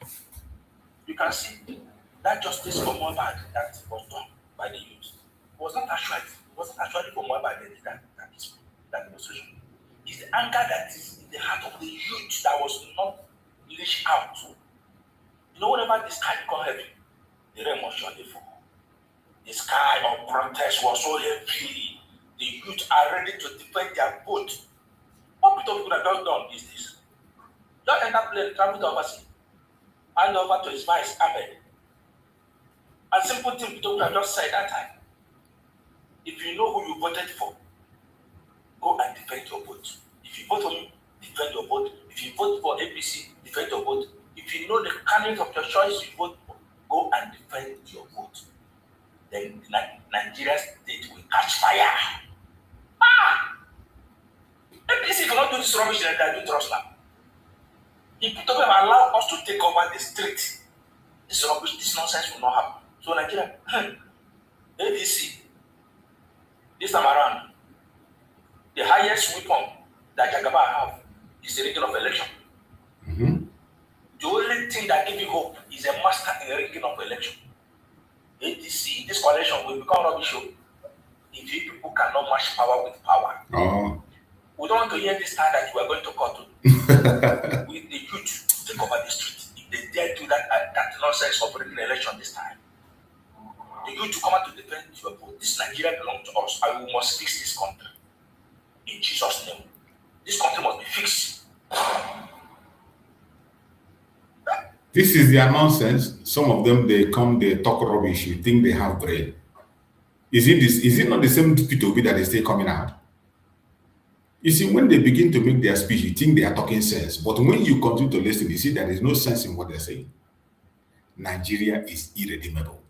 You can see that justice for Mohbad that was done by the youth was not actually for Mohbad that demonstration. It's the anger that is in the heart of the youth that was not leashed out. You know, whenever the sky become heavy, the rain must surely fall. The sky of protest was so heavy, the youth are ready to defend their vote. What P2B could have done is this. Just enter plane, travel to overseas, hand over to his vice, Ahmed. A simple thing P2B could have just said that time. If you know who you voted for, go and defend your vote. If you vote for me, defend your vote. If you vote for APC, defend your vote. If you know the candidate of your choice you vote for, go and defend your vote. Then Nigeria state will catch fire. APC cannot do this rubbish that they do trust now. If P2B allow us to take over the street, this rubbish, this nonsense will not happen. So Nigeria, APC, this time around, the highest weapon that Jagaba have is the rigging of election. Mm-hmm. The only thing that gives you hope is a master in the rigging of election. ATC, this coalition will become rubbish if you people cannot match power with power. Oh. We don't want to hear this time that we are going to court with the youth take over the street. If they dare do that nonsense of rigging election this time, the youth to come out to defend your vote. This Nigeria belongs to us, and we must fix this country. In Jesus' name. This country must be fixed. This is their nonsense. Some of them, they talk rubbish. You think they have brain. Is it not the same P2B that is still coming out? You see, when they begin to make their speech, you think they are talking sense. But when you continue to listen, you see there is no sense in what they're saying. Nigeria is irredeemable.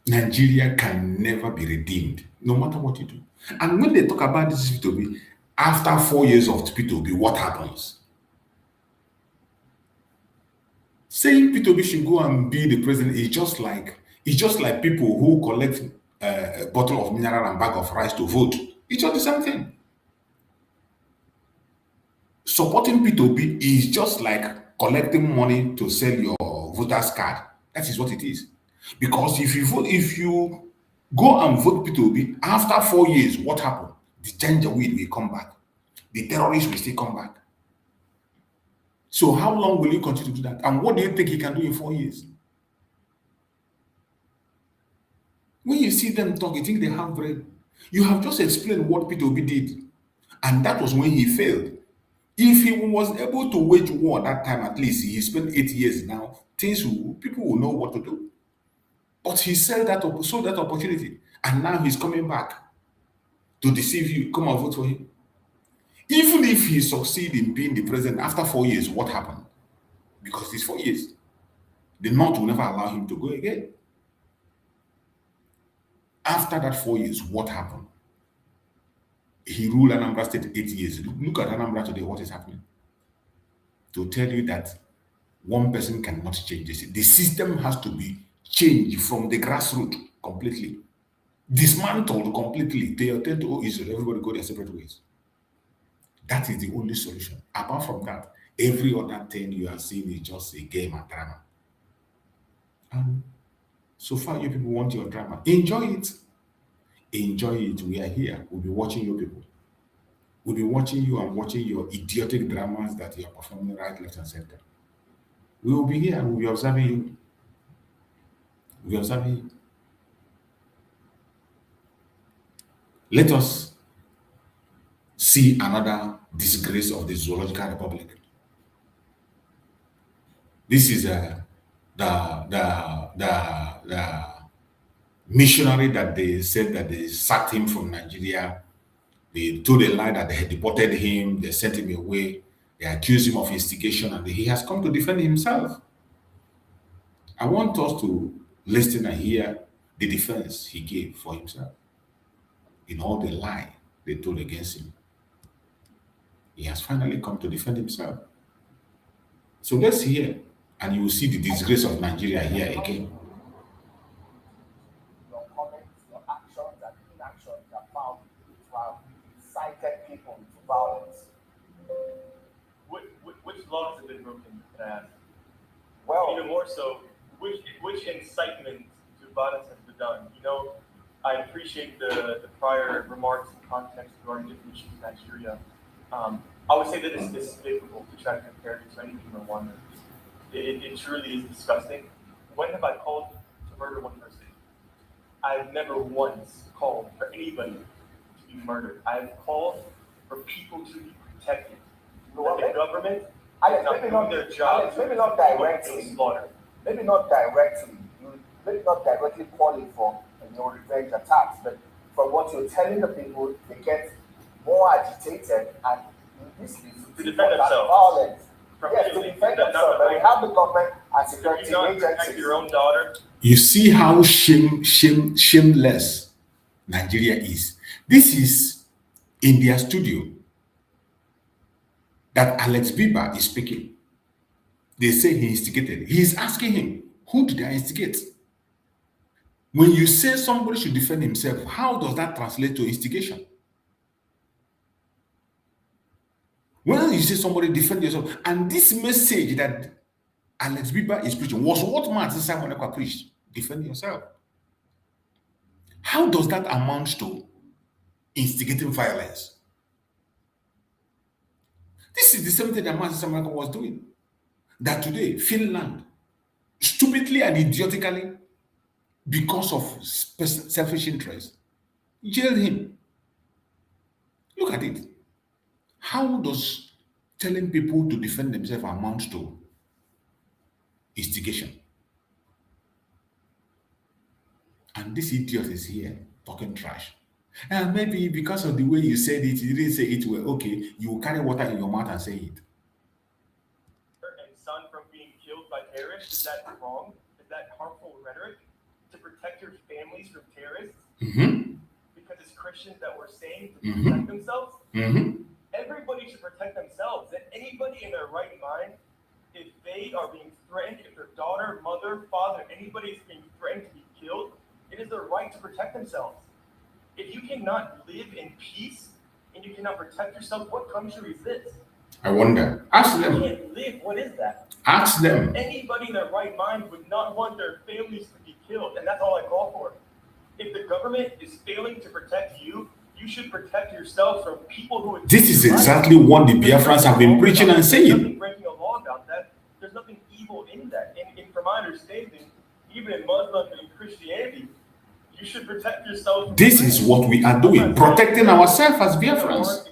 Nigeria can never be redeemed, no matter what you do. And when they talk about this P2B, after 4 years of P2B, what happens? Saying P2B should go and be the president is just like people who collect a bottle of mineral and bag of rice to vote. It's just the same thing. Supporting P2B is just like collecting money to sell your voter's card. That is what it is. Because if you Go and vote Peter Obi. After 4 years, what happened? The Janjaweed will come back. The terrorists will still come back. So how long will you continue to do that? And what do you think he can do in 4 years? When you see them talk, you think they have brain. You have just explained what Peter Obi did. And that was when he failed. If he was able to wage war at that time, at least he spent 8 years now, people will know what to do. But he sold that opportunity. And now he's coming back to deceive you. Come and vote for him. Even if he succeeds in being the president after 4 years, what happened? Because it's 4 years. The North will never allow him to go again. After that 4 years, what happened? He ruled Anambra State 8 years. Look at Anambra today, what is happening? To tell you that one person cannot change this. The system has to be changed from the grassroots completely. Dismantled completely. They attend to Israel, everybody go their separate ways. That is the only solution. Apart from that, every other thing you are seeing is just a game and drama. And so far, you people want your drama. Enjoy it. Enjoy it. We are here. We'll be watching you people. We'll be watching you and watching your idiotic dramas that you are performing right, left, and center. We will be here. We'll be observing you. We'll be observing you. Let us see another disgrace of the Zoological Republic. This is the missionary that they said that they sacked him from Nigeria. They told a lie that they had deported him. They sent him away. They accused him of instigation, and he has come to defend himself. I want us to listen and hear the defense he gave for himself in all the lie they told against him. He has finally come to defend himself. So let's hear, and you will see the disgrace of Nigeria here again. Your comments, your actions, and inactions are found to have incited people to violence. Which laws have been broken? Can I ask? Well, Even more so, which incitement to violence has been done? You know, I appreciate the prior remarks and context regarding different issues in Nigeria. I would say that it's despicable to try to compare it to anything in Rwanda. It truly is disgusting. When have I called to murder one person? I've never once called for anybody to be murdered. I've called for people to be protected. Well, The government Alex, is not doing their job. Alex, maybe not directly. Slaughter. Maybe not directly. Maybe not directly calling for revenge attacks, but from what you're telling the people, they get more agitated and this leads To defend themselves. violence. From Yes, to killing. defend themselves. But we have the government and security You not protect agencies. your own daughter. You see how shameless Nigeria is. This is in their studio that Alex Bieber is speaking. They say he instigated. He is asking him, who did I instigate? When you say somebody should defend himself, how does that translate to instigation? When you say somebody defend yourself, and this message that Alex Bieber is preaching was what Martin Simon Ekpa preached. Defend yourself. How does that amount to instigating violence? This is the same thing that Martin Simon Ekpa was doing. That today, Finland, stupidly and idiotically, because of selfish interest, jailed him. Look at it. How does telling people to defend themselves amount to instigation? And this idiot is here talking trash. And maybe because of the way you said it, you didn't say it well. Okay, you will carry water in your mouth and say it. And son from being killed by terrorists, is that wrong? Is that harmful rhetoric? To protect your families from terrorists? Because it's Christians that were saying to protect themselves? Everybody should protect themselves. And anybody in their right mind, if they are being threatened, if their daughter, mother, father, anybody is being threatened to be killed, it is their right to protect themselves. If you cannot live in peace and you cannot protect yourself, what country is this? I wonder. Ask You them. can't live. What is that? Ask them. Anybody in their right mind would not want their families to be killed, and that's all I call for. If the government is failing to protect you, you should protect yourself from people who. This is exactly what the Biafrans have been preaching and There's saying. nothing breaking a law about that. There's nothing evil in that. And from my understanding, even in Muslim and Christianity, you should protect yourself. This is what we are doing, protecting ourselves as Biafrans.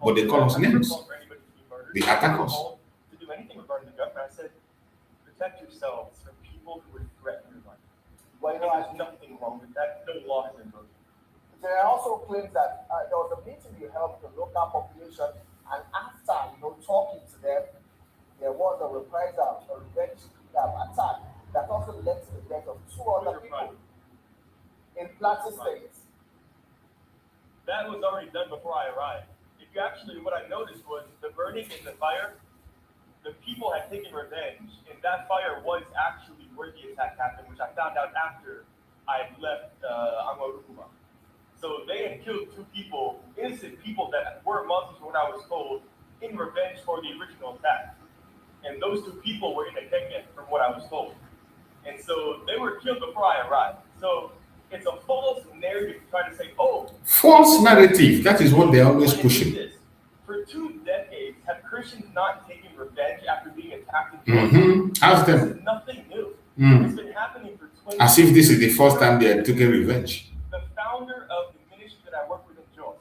But they call us names. They attack us. To do anything regarding the government, I said, protect yourselves from people who would threaten your life. Well, there's nothing wrong with that. No law has been broken. There are also claims that there was a meeting you held with the local population, and after talking to them, there was a reprisal, a revenge attack that also led to the death of 2 other people in Plateau State. That was already done before I arrived. What I noticed was the burning in the fire, the people had taken revenge, and that fire was actually where the attack happened, which I found out after I had left Anguarukuma. So they had killed 2 people, innocent people that were Muslims from what I was told, in revenge for the original attack. And those 2 people were in a Kenya, from what I was told. And so they were killed before I arrived. So it's a false narrative trying to say, false narrative. That is what they're always pushing. For 2 decades, have Christians not taken revenge after being attacked? Ask them. This is nothing new. It's been happening for 20 years. As if this is the first time they are taking revenge. The founder of the ministry that I work with in Jos,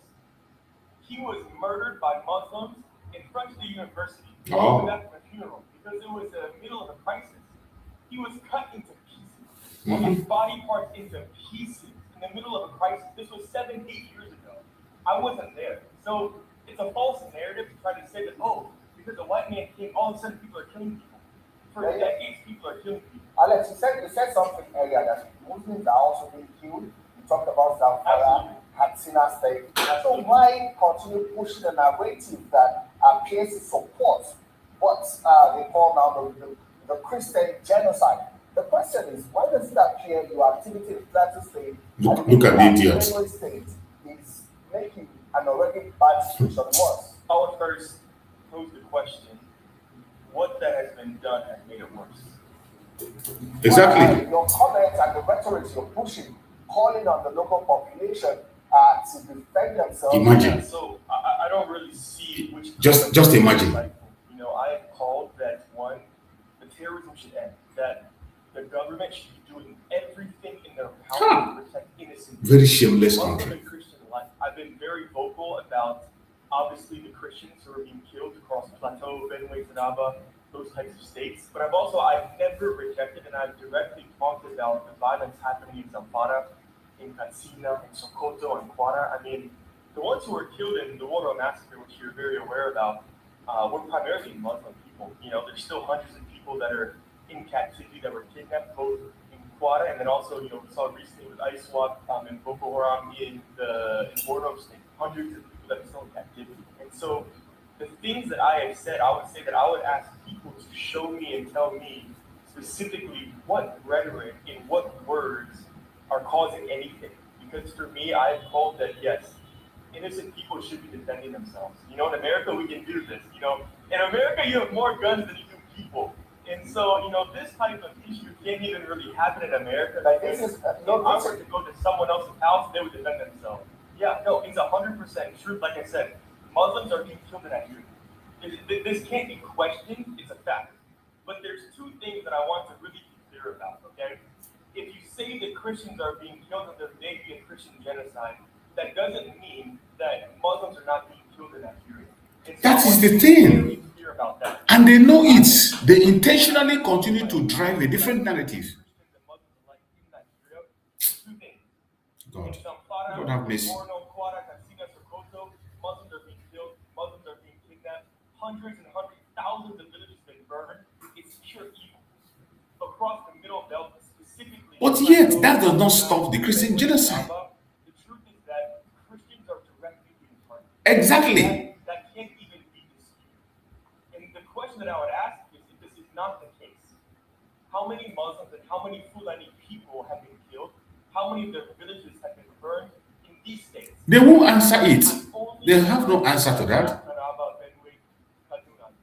he was murdered by Muslims in front of the university. He came back from a funeral because it was the middle of a crisis. He was cut into pieces, his body parts into pieces in the middle of a crisis. This was 7-8 years ago. I wasn't there. So it's a false narrative to try to say that, because a white man came, all of a sudden people are killing people. For decades, people are killing people. Alex, you said something earlier that Muslims are also being killed. You talked about Zamfara, Katsina State. So why continue pushing the narrative that appears to support what they call now the Christian genocide? The question is, why does it appear your activity in Plateau State look at the idiots. State is making an already bad situation worse? I would first pose the question, what that has been done has made it worse. Exactly. Your comments and the rhetoric you're pushing, calling on the local population to defend themselves. Imagine. So I don't really see which. Just imagine. I have called that one, the terrorism should end. That the government should be doing everything in their power to protect innocent. Very shameless country. Christian life. I've been very vocal about obviously the Christians who are being killed across Plateau, Benue, Taraba, those types of states. But I've never rejected and I've directly talked about the violence happening in Zamfara, in Katsina, in Sokoto, and Kwara. I mean, the ones who were killed in the Woro massacre, which you're very aware about, were primarily Muslim people. There's still hundreds of people that are in captivity that were kidnapped, both in Kwara and then also, we saw recently with ISWAP and Boko Haram in Borno State, hundreds of people that are still in captivity. And so the things that I have said, I would say that I would ask people to show me and tell me specifically what rhetoric and what words are causing anything. Because for me, I have called that, yes, innocent people should be defending themselves. In America, we can do this. In America, you have more guns than you do people. And so, this type of issue can't even really happen in America. Like this is, if I were to go to someone else's house, they would defend themselves. Yeah, no, it's 100% true. Like I said, Muslims are being killed in Nigeria. This can't be questioned. It's a fact. But there's 2 things that I want to really be clear about, okay? If you say that Christians are being killed and there may be a Christian genocide, that doesn't mean that Muslims are not being killed in Nigeria. That is the thing. And they know it. They intentionally continue to drive a different narrative. God have mercy. Muslims are being killed, Muslims are being kidnapped, hundreds and thousands of villages have been burned. It's pure evil. Across the middle belt, specifically. But yet, that does not stop the Christian genocide. The truth is that Christians are directly being targeted. Exactly. That can't even be disputed. And the question that I would ask is, if this is not the case, how many Muslims and how many Fulani people have been killed? How many of their villages have been burned in these states? They won't answer it. They have no answer to that.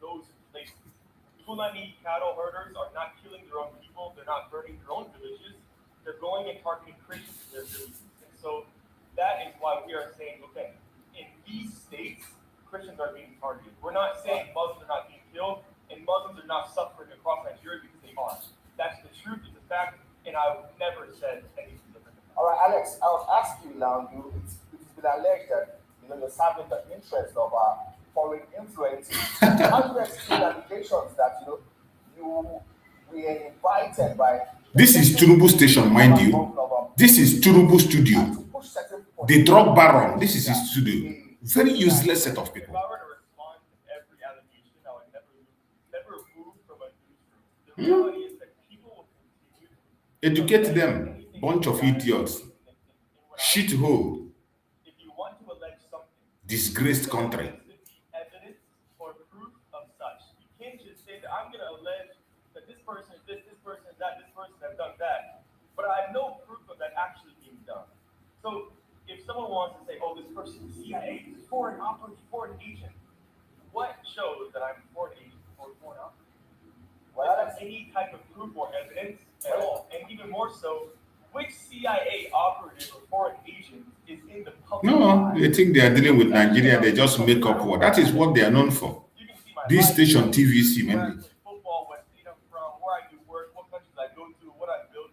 Those places. Fulani cattle herders are not killing their own people. They're not burning their own villages. they're going and targeting Christians in their villages. And so that is why we are saying, okay, in these states, Christians are being targeted. We're not saying Muslims are not being killed and Muslims are not suffering across Nigeria because they are. That's the truth, it's a fact, and I've never said anything different. All right, Alex, I'll ask you now. It's been alleged that you're serving the interest of foreign influence. How do you explain allegations that you were invited by? This is Turubu station, mind you. This is Turubu studio. The drug baron. This is his studio. Very useless set of people. If I were to respond to every allegation, I would never move from a newsroom. The reality is that people will continue to Educate them. Bunch of idiots. Shithole. If you want to allege something, Disgraced country. evidence or proof of such. You can't just say that I'm going to allege that this person is this person is that, this person has done that, but I have no proof of that actually being done. So if someone wants to say, oh, this person is CIA, is foreign operative, foreign agent, what shows that I'm a foreign agent or foreign operative? Well, that's any type of proof or evidence at all. And even more so, which CIA operative or foreign agent is in the public? No, they think they are dealing with Nigeria. They just make up for. That is what they are known for. This station, TVC, mainly. Football, what state I'm from, where I do work, what countries I go to, what I build.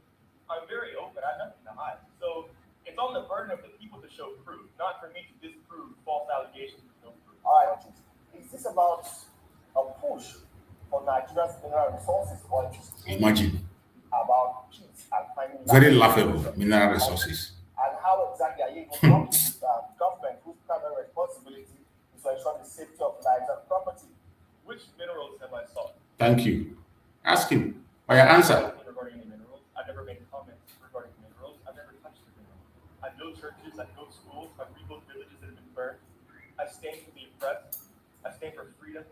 I'm very open. I have nothing to hide. So it's on the burden of the people to show proof, not for me to disprove false allegations with no proof. All right, is this about a push for Nigeria's mineral resources, or Imagine. about peace and finding Very laughable mineral resources. And how exactly are you going to work with government whose primary responsibility is to ensure the safety of lives and property? Which minerals have I sought? Thank you. Ask him. Or your answer. Regarding the minerals, I've never made comments regarding minerals. I've never touched the minerals. I build churches, I build schools, I rebuild villages that have been burned. I stand for the oppressed. I stand for freedom.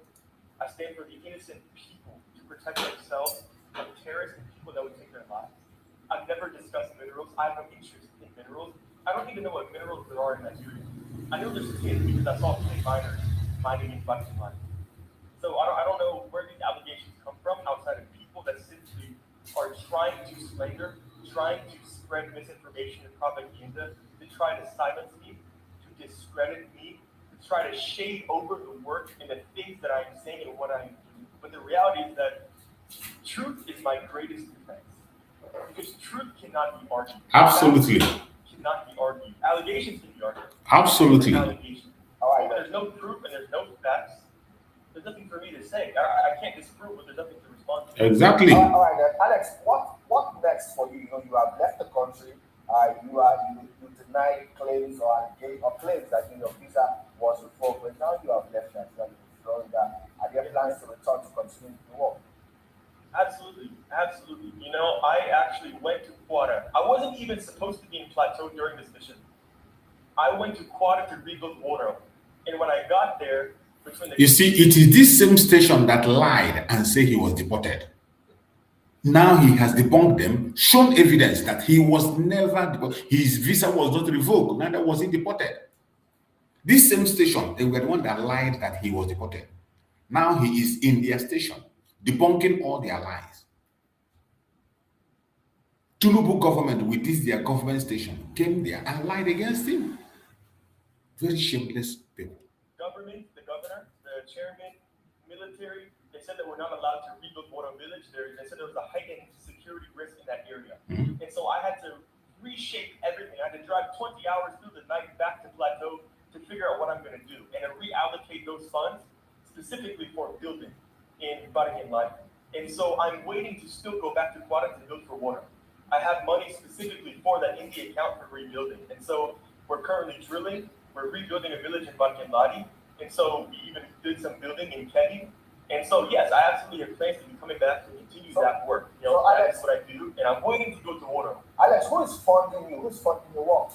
I stand for the innocent people to protect themselves from terrorists and people that would take their lives. I've never discussed minerals. I have no interest in minerals. I don't even know what minerals there are in Nigeria. I know there's tin because I saw tin miners mining in Buckingham mine. So I don't know where these allegations come from outside of people that simply are trying to slander, trying to spread misinformation and propaganda, to try to silence me, to discredit me, to try to shade over the work and the things that I'm saying and what I'm doing. But the reality is that truth is my greatest defense. Because truth cannot be argued. Absolutely. Cannot be argued. Allegations can be argued. Absolutely. Allegations. All right, there's no proof and there's no facts. There's nothing for me to say. I can't disprove, but there's nothing to respond to. Exactly. All right, then. Alex, what next for you? You have left the country. You denied claims or claims that your visa was revoked, but now you have left Nigeria, Florida. Are there plans to return to continue the work? Absolutely. I actually went to Quetta. I wasn't even supposed to be in Plateau during this mission. I went to Quetta to rebuild water. And when I got there, you see, it is this same station that lied and said he was deported. Now he has debunked them, shown evidence that he was never deported. His visa was not revoked, neither was he deported. This same station, they were the one that lied that he was deported. Now he is in their station, debunking all their lies. Tinubu government with this their government station came there and lied against him. Very shameless people. Government, the governor, the chairman, military, they said that we're not allowed to rebuild Water Village there. They said there was a heightened security risk in that area. And so I had to reshape everything. I had to drive 20 hours through the night back to Plateau to figure out what I'm going to do and to reallocate those funds specifically for building in Buckingham Life. And so I'm waiting to still go back to Quetta to build for water. I have money specifically for that in the account for rebuilding. And so we're currently drilling. We're rebuilding a village in Buckingham Life. And so we even did some building in Kenny. And so, yes, I absolutely have plans to be coming back to continue that work. That's what I do. And I'm waiting to go to water. Alex, who is funding you? Who's funding your work?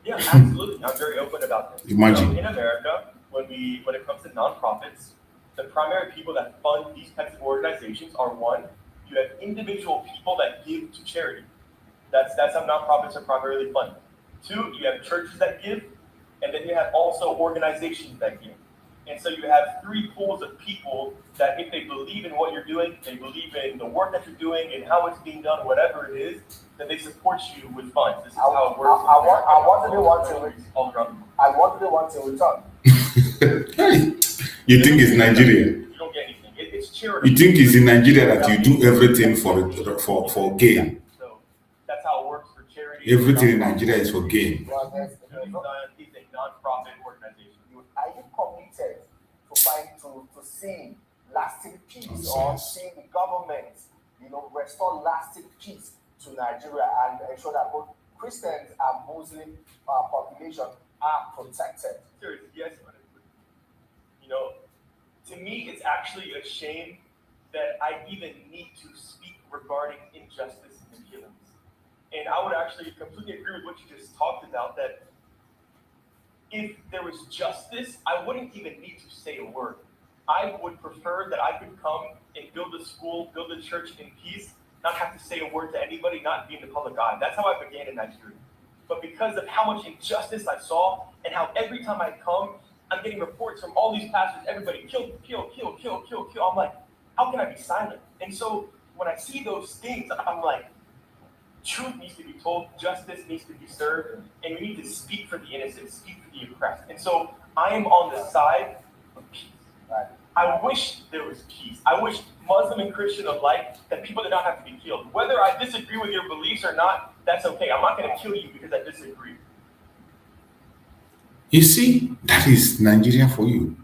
Yeah, absolutely. I'm very open about this. Imagine. In America, when it comes to nonprofits, the primary people that fund these types of organizations are one, you have individual people that give to charity. That's how nonprofits are primarily funded. Two, you have churches that give, and then you have also organizations that give. And so you have three pools of people that if they believe in what you're doing, they believe in the work that you're doing and how it's being done, whatever it is, then they support you with funds. This is how it works. I want to do one thing in return. Hey, you think it's Nigeria? You don't get anything. It's charity. You think it's in Nigeria that you do everything for gain? So that's how it works for charity. Everything in Nigeria is for gain. Well, He's a non-profit organization. Are you committed to seeing lasting peace or seeing the government, restore lasting peace to Nigeria and ensure that both Christians and Muslim population are protected? Seriously, yes. To me, it's actually a shame that I even need to speak regarding injustice and killings. And I would actually completely agree with what you just talked about, that if there was justice, I wouldn't even need to say a word. I would prefer that I could come and build a school, build a church in peace, not have to say a word to anybody, not be in the public eye. That's how I began in Nigeria. But because of how much injustice I saw and how every time I come, I'm getting reports from all these pastors, everybody kill, I'm like, how can I be silent? And so when I see those things, I'm like, truth needs to be told, justice needs to be served, and we need to speak for the innocent, speak for the oppressed. And so I am on the side of peace. I wish there was peace. I wish Muslim and Christian alike that people did not have to be killed. Whether I disagree with your beliefs or not, that's okay. I'm not going to kill you because I disagree. You see, that is Nigeria for you.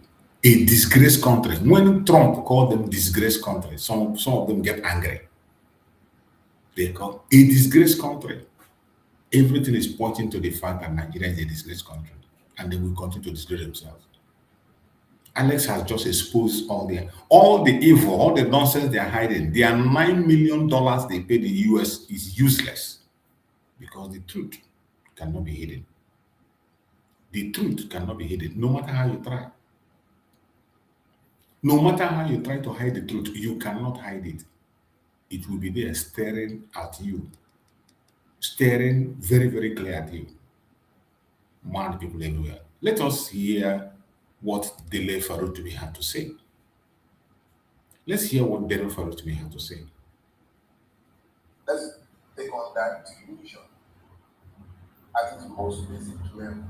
A disgraced country. When Trump called them disgraced country, some of them get angry. They call a disgraced country. Everything is pointing to the fact that Nigeria is a disgraced country, and they will continue to disgrace themselves. Alex has just exposed all the evil, all the nonsense they are hiding. Their $9 million they paid in the US is useless because the truth cannot be hidden. The truth cannot be hidden, no matter how you try. No matter how you try to hide the truth, you cannot hide it. It will be there staring at you, staring very, very clear at you. Mad people everywhere. Let us hear what Dele Farutumi had to say. Let's hear what Dele Farutumi had to say. Let's take on that delusion at its most basic level.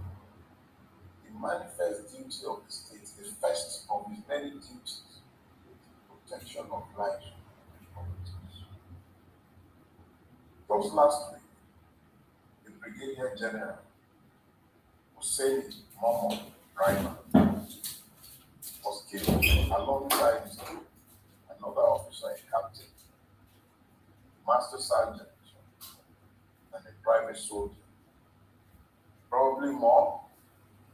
The manifest duty of the state, the first of its many duties, the protection of life and properties. Just last week, the Brigadier General Hussein Momo Driver was killed alongside another officer, a captain, master sergeant, and a private soldier. Probably more,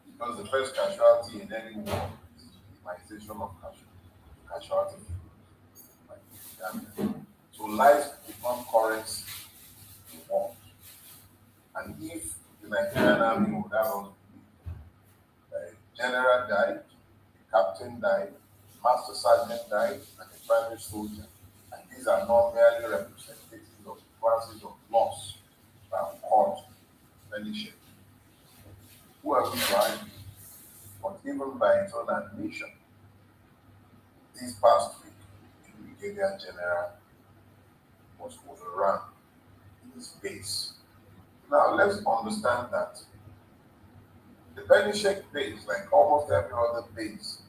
because the first casualty in any war is the minimization of casualty. So lives become currency in war. And if the Nigerian army would have all the general died, the captain died, master sergeant died, and a private soldier, and these are not merely representatives of the classes of loss that caused any shape. Who are we to argue? But even by its own admission, this past week, the Brigadier General was overrun in his base. Now let's understand that the Benishek base, like almost every other base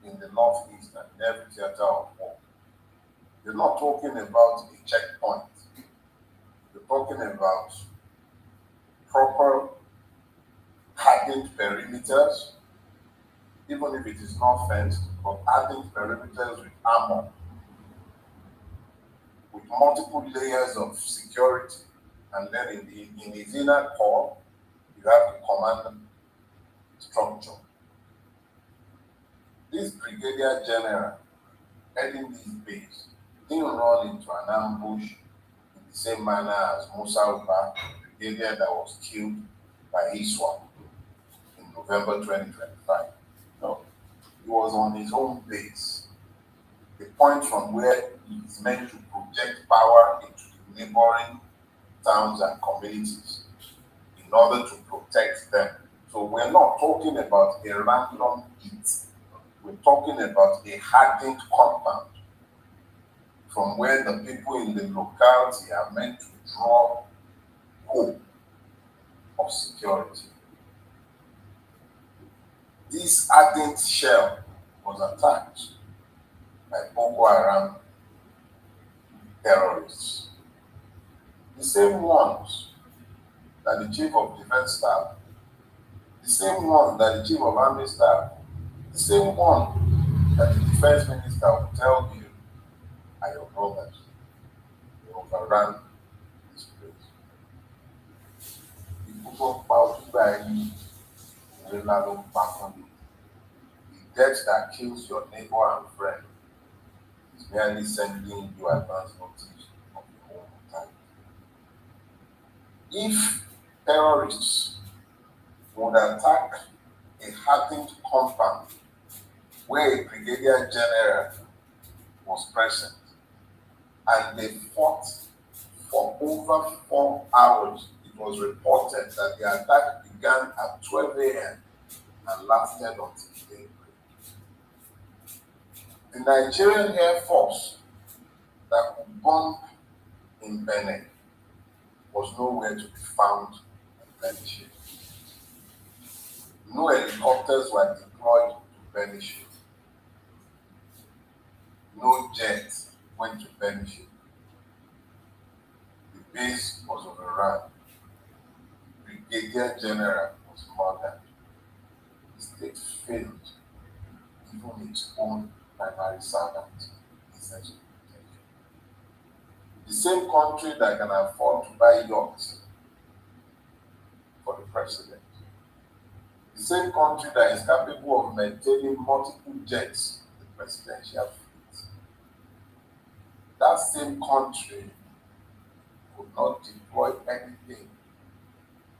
in the Northeast and every theater of war, you're not talking about a checkpoint. You're talking about proper hardened perimeters, even if it is not fenced, but hardened perimeters with armor, with multiple layers of security. And then in his inner core, you have the command structure. This Brigadier General heading this base didn't run into an ambush in the same manner as Musa Uba, the brigadier that was killed by ISWAP in November 2025. No, he was on his own base, the point from where he is meant to project power into the neighboring towns and communities in order to protect them. So we're not talking about a random hit we're talking about a hardened compound from where the people in the locality are meant to draw hope of security. This hardened shell was attacked by Boko Haram terrorists. The same ones that the Chief of Defense Staff, the same one that the Chief of Army Staff, the same one that the Defense Minister will tell you are your brothers. They overran this place. People talk about Ibrahim, the death that kills your neighbor and friend is merely sending you advance notice of your own time. If terrorists would attack a hardened compound where a brigadier general was present and they fought for over 4 hours, it was reported that the attack began at 12 a.m. and lasted until daybreak. The Nigerian Air Force that could bomb in Benin was nowhere to be found in Benin. No helicopters were deployed to Benin. No jets went to Benin. The base was overrun. Brigadier General was murdered. The state failed even its own primary servant, essential protection. The same country that can afford to buy yachts for the president. The same country that is capable of maintaining multiple jets, the presidential fleet. That same country could not deploy anything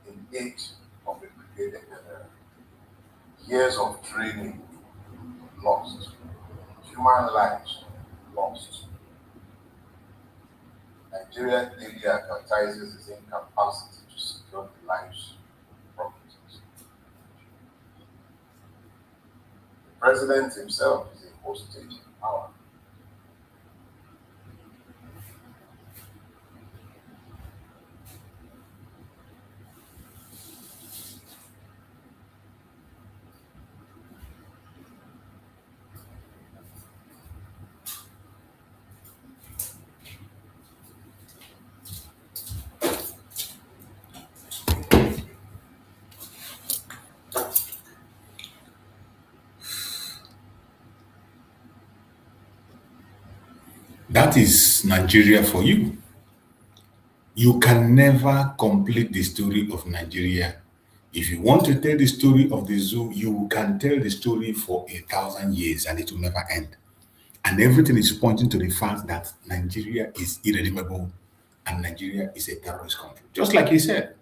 in aid of a brigadier general. Years of training lost. Human lives lost. Nigeria daily advertises its incapacity to secure the lives of properties. The president himself is a hostage in power. That is Nigeria for you. You can never complete the story of Nigeria. If you want to tell the story of the zoo, you can tell the story for 1,000 years and it will never end. And everything is pointing to the fact that Nigeria is irredeemable and Nigeria is a terrorist country. Just like he said,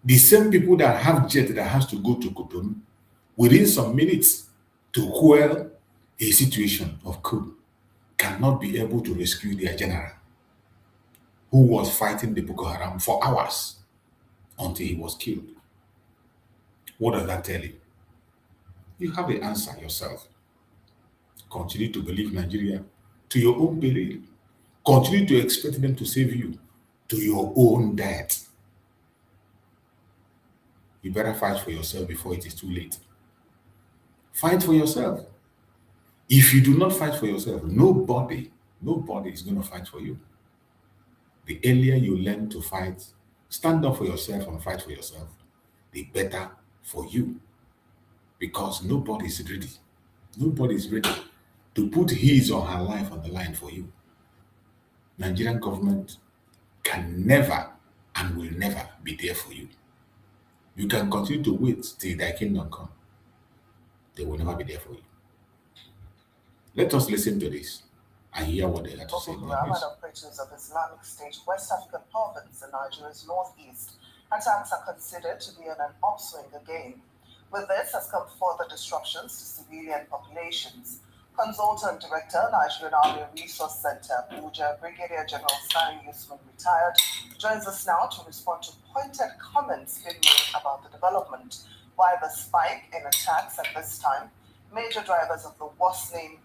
the same people that have jet that has to go to Cotonou within some minutes to quell a situation of coup cannot be able to rescue their general who was fighting the Boko Haram for hours until he was killed. What does that tell you? You have the answer yourself. Continue to believe Nigeria to your own belief. Continue to expect them to save you to your own death. You better fight for yourself before it is too late. Fight for yourself. If you do not fight for yourself, nobody is going to fight for you. The earlier you learn to fight, stand up for yourself and fight for yourself, the better for you. Because nobody is ready. Nobody is ready to put his or her life on the line for you. Nigerian government can never and will never be there for you. You can continue to wait till thy kingdom come. They will never be there for you. Let us listen to this and hear what they have to say. Operators of Islamic State West African province in Nigeria's northeast, attacks are considered to be in an upswing again. With this has come further disruptions to civilian populations. Consultant Director, Nigerian Army Resource Center, Abuja, Brigadier General Sani Usman, retired, joins us now to respond to pointed comments being made about the development. Why the spike in attacks at this time? major drivers of the worsening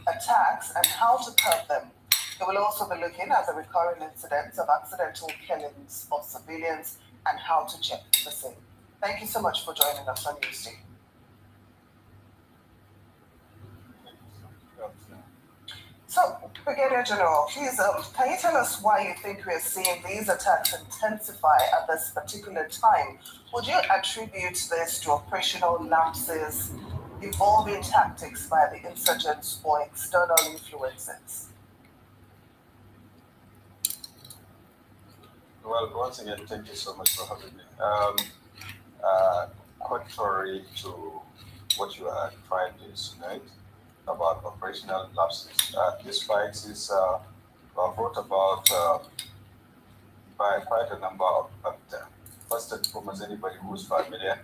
attacks and how to curb them. It will also be looking at the recurring incidents of accidental killings of civilians and how to check the same. Thank you so much for joining us on Newsday. So, Brigadier General, please, can you tell us why you think we are seeing these attacks intensify at this particular time? Would you attribute this to operational lapses, evolving tactics by the insurgents, or external influences? Well, once again, thank you so much for having me. Contrary to what you are trying to insinuate about operational lapses, this fight is brought about by quite a number of factors. First and foremost, anybody who's familiar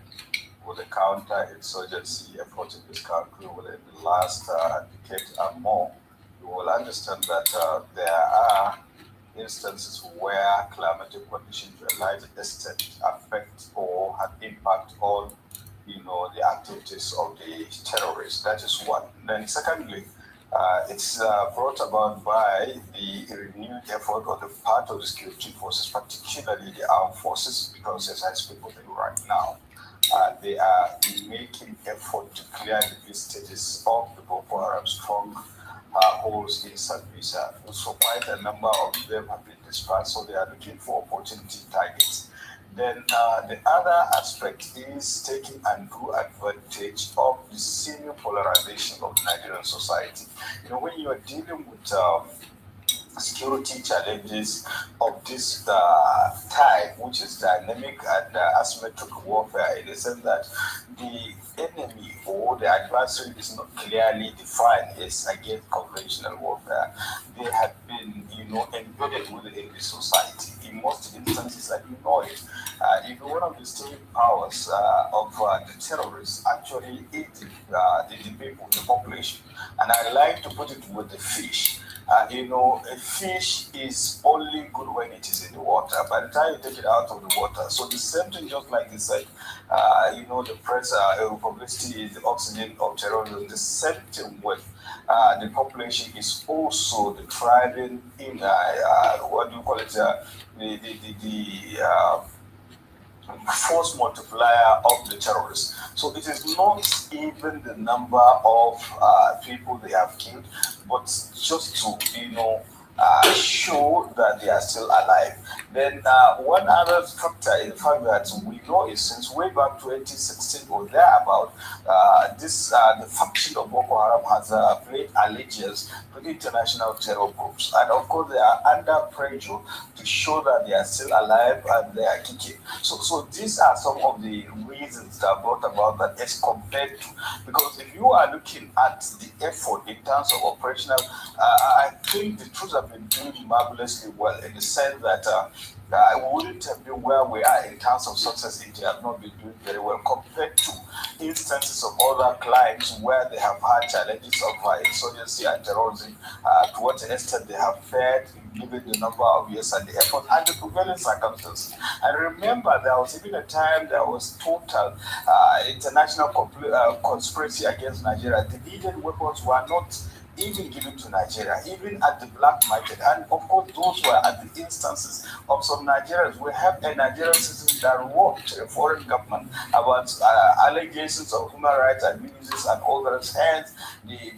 with the counter-insurgency effort in this country within the last decade and more, you will understand that there are instances where climatic conditions to a large extent affect or have impact on, the activities of the terrorists. That is one. Then secondly, it's brought about by the renewed effort on the part of the security forces, particularly the armed forces, because as I speak with you right now, they are making effort to clear the stages of the Boko Haram strong holes in Sambisa. So quite a number of them have been dispersed, so they are looking for opportunity targets. Then the other aspect is taking undue advantage of the senior polarization of Nigerian society. When you are dealing with security challenges of this type, which is dynamic and asymmetric warfare, in the sense that the enemy or the adversary is not clearly defined as against conventional warfare. They have been, embedded within the society. In most instances, and you know it, even one of the staying powers of the terrorists actually eat the people, the population. And I like to put it with the fish. A fish is only good when it is in the water. By the time you take it out of the water, so the same thing, just like you said, the pressure, publicity is the oxygen of terrorism. The same thing with the population is also the thriving in what do you call it? The force multiplier of the terrorists. So it is not even the number of people they have killed, but just to show that they are still alive. Then one other factor is the fact that we know is since way back 2016 or thereabout, the faction of Boko Haram has played allegiance to the international terror groups, and of course they are under pressure to show that they are still alive and they are kicking. So these are some of the reasons that brought about that as compared to, because if you are looking at the effort in terms of operational, I think the troops have been doing marvelously well in the sense that we wouldn't have been where we are in terms of success if they have not been doing very well compared to instances of other clients where they have had challenges of insurgency and terrorism, to what extent they have fared given the number of years and the effort and the prevailing circumstances. And remember, there was even a time there was total international conspiracy against Nigeria. The needed weapons were not even given to Nigeria, even at the black market. And of course, those were at the instances of some Nigerians. We have a Nigerian citizen that wrote to a foreign government about allegations of human rights abuses and others, hence the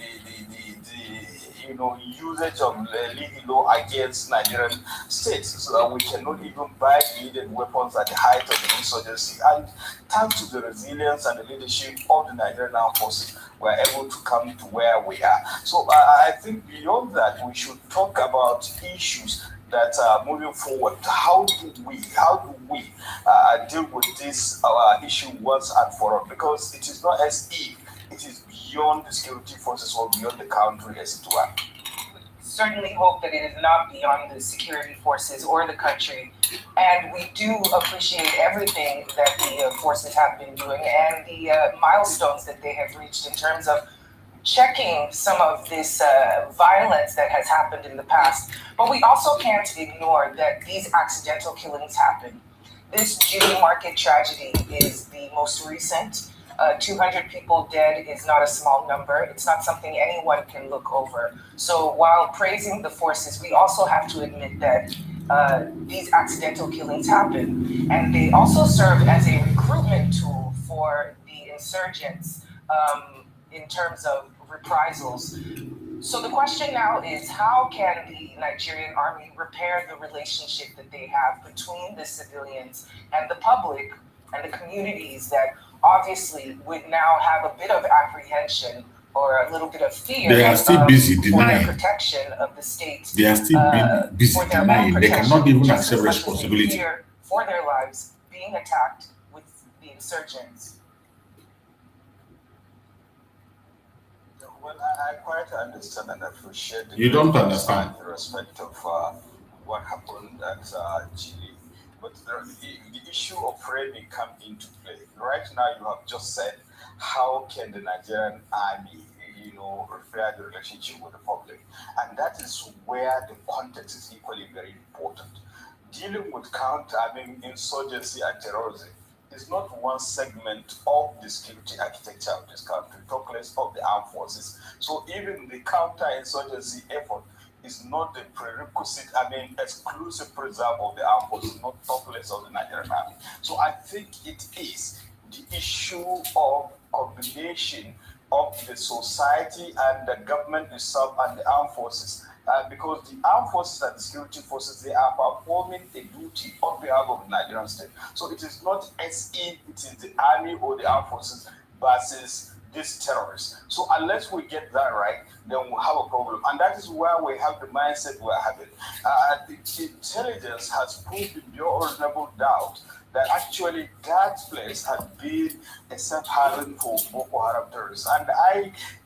usage of legal law against Nigerian states, so that we cannot even buy needed weapons at the height of the insurgency. And thanks to the resilience and the leadership of the Nigerian armed forces, we're able to come to where we are. So I think beyond that, we should talk about issues that are moving forward. How do we deal with this issue once and for all? Because it is not as if it is beyond the security forces or beyond the country, as it were. Certainly hope that it is not beyond the security forces or the country. And we do appreciate everything that the forces have been doing and the milestones that they have reached in terms of checking some of this violence that has happened in the past. But we also can't ignore that these accidental killings happen. This June market tragedy is the most recent. 200 people dead is not a small number. It's not something anyone can look over. So while praising the forces, we also have to admit that these accidental killings happen. And they also serve as a recruitment tool for the insurgents in terms of reprisals. So the question now is, how can the Nigerian army repair the relationship that they have between the civilians and the public and the communities that obviously would now have a bit of apprehension or a little bit of fear They are still busy for denying. the protection of the state. They are still busy denying. They cannot even accept responsibility. Fear for their lives being attacked with the insurgents. Well, I quite understand and appreciate. You don't understand. In respect of what happened at Chile, but the issue of framing come into play. Right now, you have just said, how can the Nigerian army, repair the relationship with the public? And that is where the context is equally very important. Dealing with insurgency and terrorism is not one segment of the security architecture of this country, talk less of the armed forces. So even the counter-insurgency effort is not the prerequisite, exclusive preserve of the armed forces, not talk less of the Nigerian army. So I think it is the issue of combination of the society and the government itself and the armed forces. Because the armed forces and the security forces, they are performing a duty on behalf of the Nigerian state. So it is not as if it is the army or the armed forces versus these terrorists. So unless we get that right, then we'll have a problem. And that is where we have the mindset we're having. The intelligence has proved beyond reasonable doubt that actually that place had been a safe haven for Boko Haram terrorists. And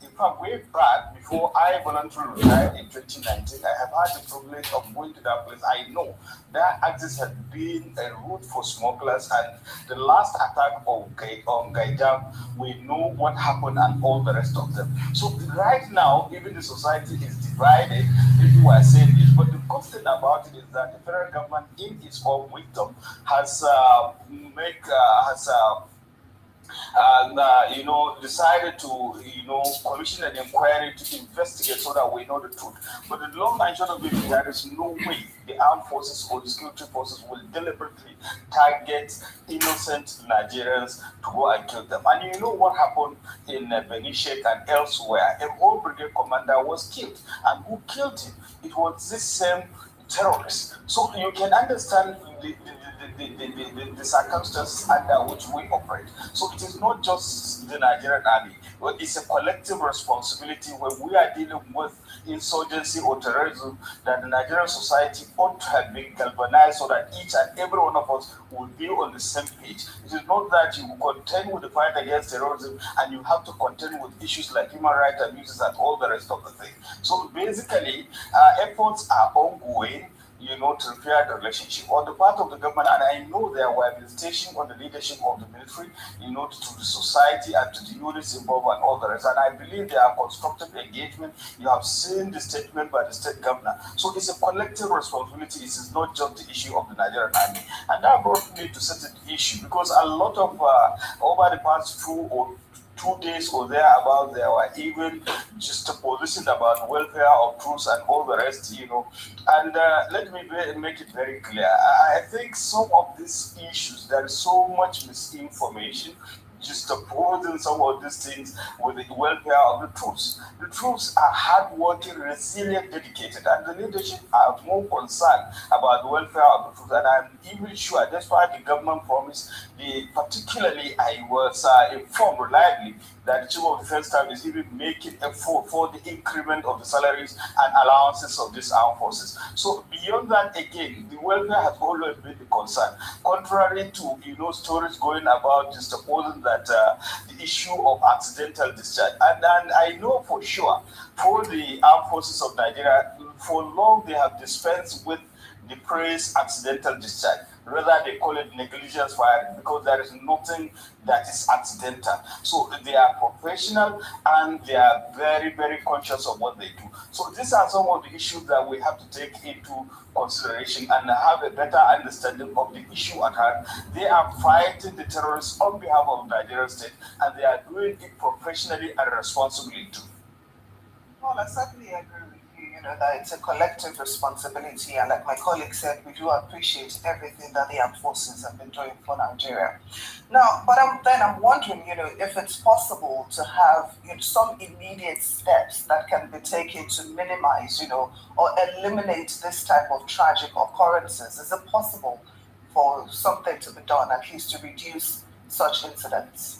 in fact, way back before I voluntarily retired in 2019, I have had the privilege of going to that place. I know that access had been a route for smugglers, and the last attack on Gaidam, we know what happened and all the rest of them. So right now, even the society is divided. People are saying this, but the good thing about it is that the federal government, in its own wisdom, has decided to, commission an inquiry to investigate so that we know the truth. But the long and short of it is there is no way the armed forces or the security forces will deliberately target innocent Nigerians to go and kill them. And you know what happened in Benishek and elsewhere? A whole brigade commander was killed. And who killed him? It was this same terrorist. So you can understand the circumstances under which we operate. So it is not just the Nigerian army, but it's a collective responsibility when we are dealing with insurgency or terrorism that the Nigerian society ought to have been galvanized so that each and every one of us will be on the same page. It is not that you contend with the fight against terrorism and you have to contend with issues like human rights abuses and all the rest of the thing. So basically, efforts are ongoing, to repair the relationship on the part of the government, and I know there were visitation on the leadership of the military, to the society and to the units involved and all the rest. And I believe there are constructive engagement. You have seen the statement by the state governor. So it's a collective responsibility. It is not just the issue of the Nigerian army. And that brought me to certain issue because a lot of over the past 2 days or thereabout, there were even just a position about welfare of troops and all the rest, And let me make it very clear. I think some of these issues, there is so much misinformation just opposing some of these things with the welfare of the troops. The troops are hardworking, resilient, dedicated, and the leadership are more concerned about the welfare of the troops. And I'm even sure, despite the government promise, particularly I was informed reliably that the Chief of Defense Staff is even making effort for the increment of the salaries and allowances of these armed forces. So beyond that, again, the welfare has always been the concern. Contrary to stories going about just opposing that the issue of accidental discharge, and I know for sure for the armed forces of Nigeria, for long they have dispensed with the phrase accidental discharge. Rather, they call it negligence firing because there is nothing that is accidental. So they are professional and they are very, very conscious of what they do. So these are some of the issues that we have to take into consideration and have a better understanding of the issue at hand. They are fighting the terrorists on behalf of the Nigerian state, and they are doing it professionally and responsibly too. Well, I certainly agree with you, that it's a collective responsibility. And like my colleague said, we do appreciate everything that the armed forces have been doing for Nigeria. Now, but I'm wondering, if it's possible to have some immediate steps that can be taken to minimize, or eliminate this type of tragic occurrences. Is it possible for something to be done, at least to reduce such incidents?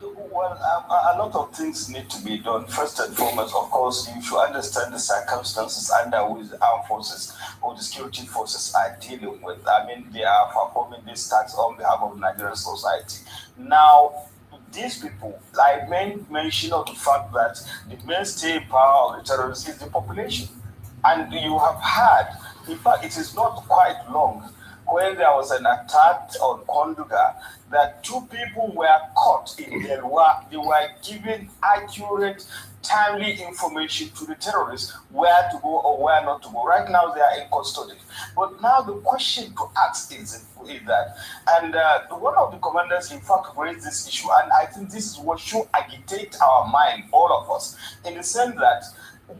Well, a lot of things need to be done. First and foremost, of course, you should understand the circumstances under which the armed forces or the security forces are dealing with. I mean, they are performing these tasks on behalf of Nigerian society. Now, these people, I made mention of the fact that the mainstay power of the terrorists is the population. And you have had, in fact, it is not quite long, when there was an attack on Konduga, that 2 people were caught in Delwa. They were given accurate, timely information to the terrorists where to go or where not to go. Right now, they are in custody. But now the question to ask is that, and one of the commanders, in fact, raised this issue, and I think this is what should agitate our mind, all of us, in the sense that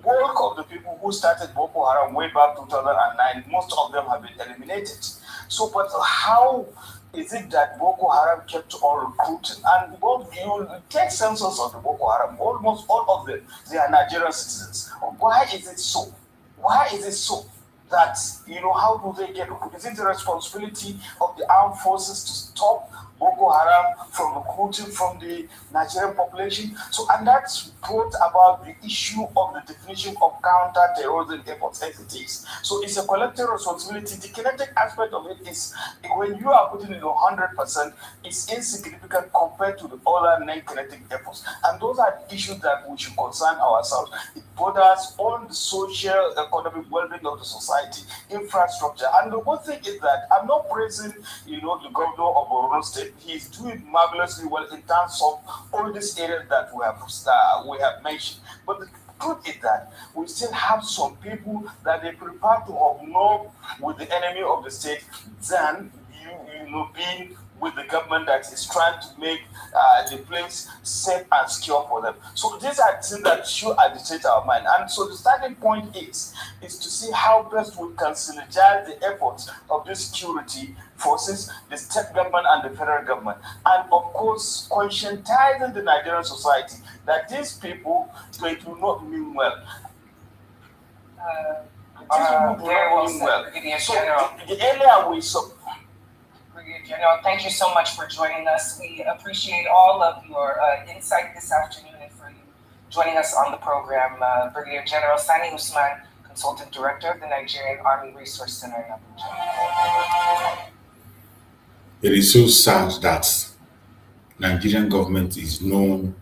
bulk of the people who started Boko Haram way back 2009, most of them have been eliminated. So, but how is it that Boko Haram kept on recruiting? And you take census of the Boko Haram, almost all of them, they are Nigerian citizens. Why is it so? Why is it so that, how do they get recruited? Is it the responsibility of the armed forces to stop Boko Haram from recruiting from the Nigerian population? So, and that's brought about the issue of the definition of counter-terrorism efforts, entities. So it's a collective responsibility. The kinetic aspect of it is when you are putting in 100%, it's insignificant compared to the other non-kinetic efforts. And those are the issues that we should concern ourselves. It borders on the social, economic well-being of the society, infrastructure. And the good thing is that I'm not praising, the governor of Borno State. He's doing marvelously well in terms of all these areas that we have mentioned. But the truth is that we still have some people that they prefer to hobnob with the enemy of the state than being with the government that is trying to make the place safe and secure for them. So these are things that should agitate our mind. And so the starting point is to see how best we can synergize the efforts of the security forces, the state government and the federal government. And of course, conscientizing the Nigerian society that these people, they do not mean well. Very well said, Brigadier General. The earlier we Brigadier General, thank you so much for joining us. We appreciate all of your insight this afternoon and for you joining us on the program. Brigadier General Sani Usman, Consultant Director of the Nigerian Army Resource Center in Abuja. It is so sad that Nigerian government is known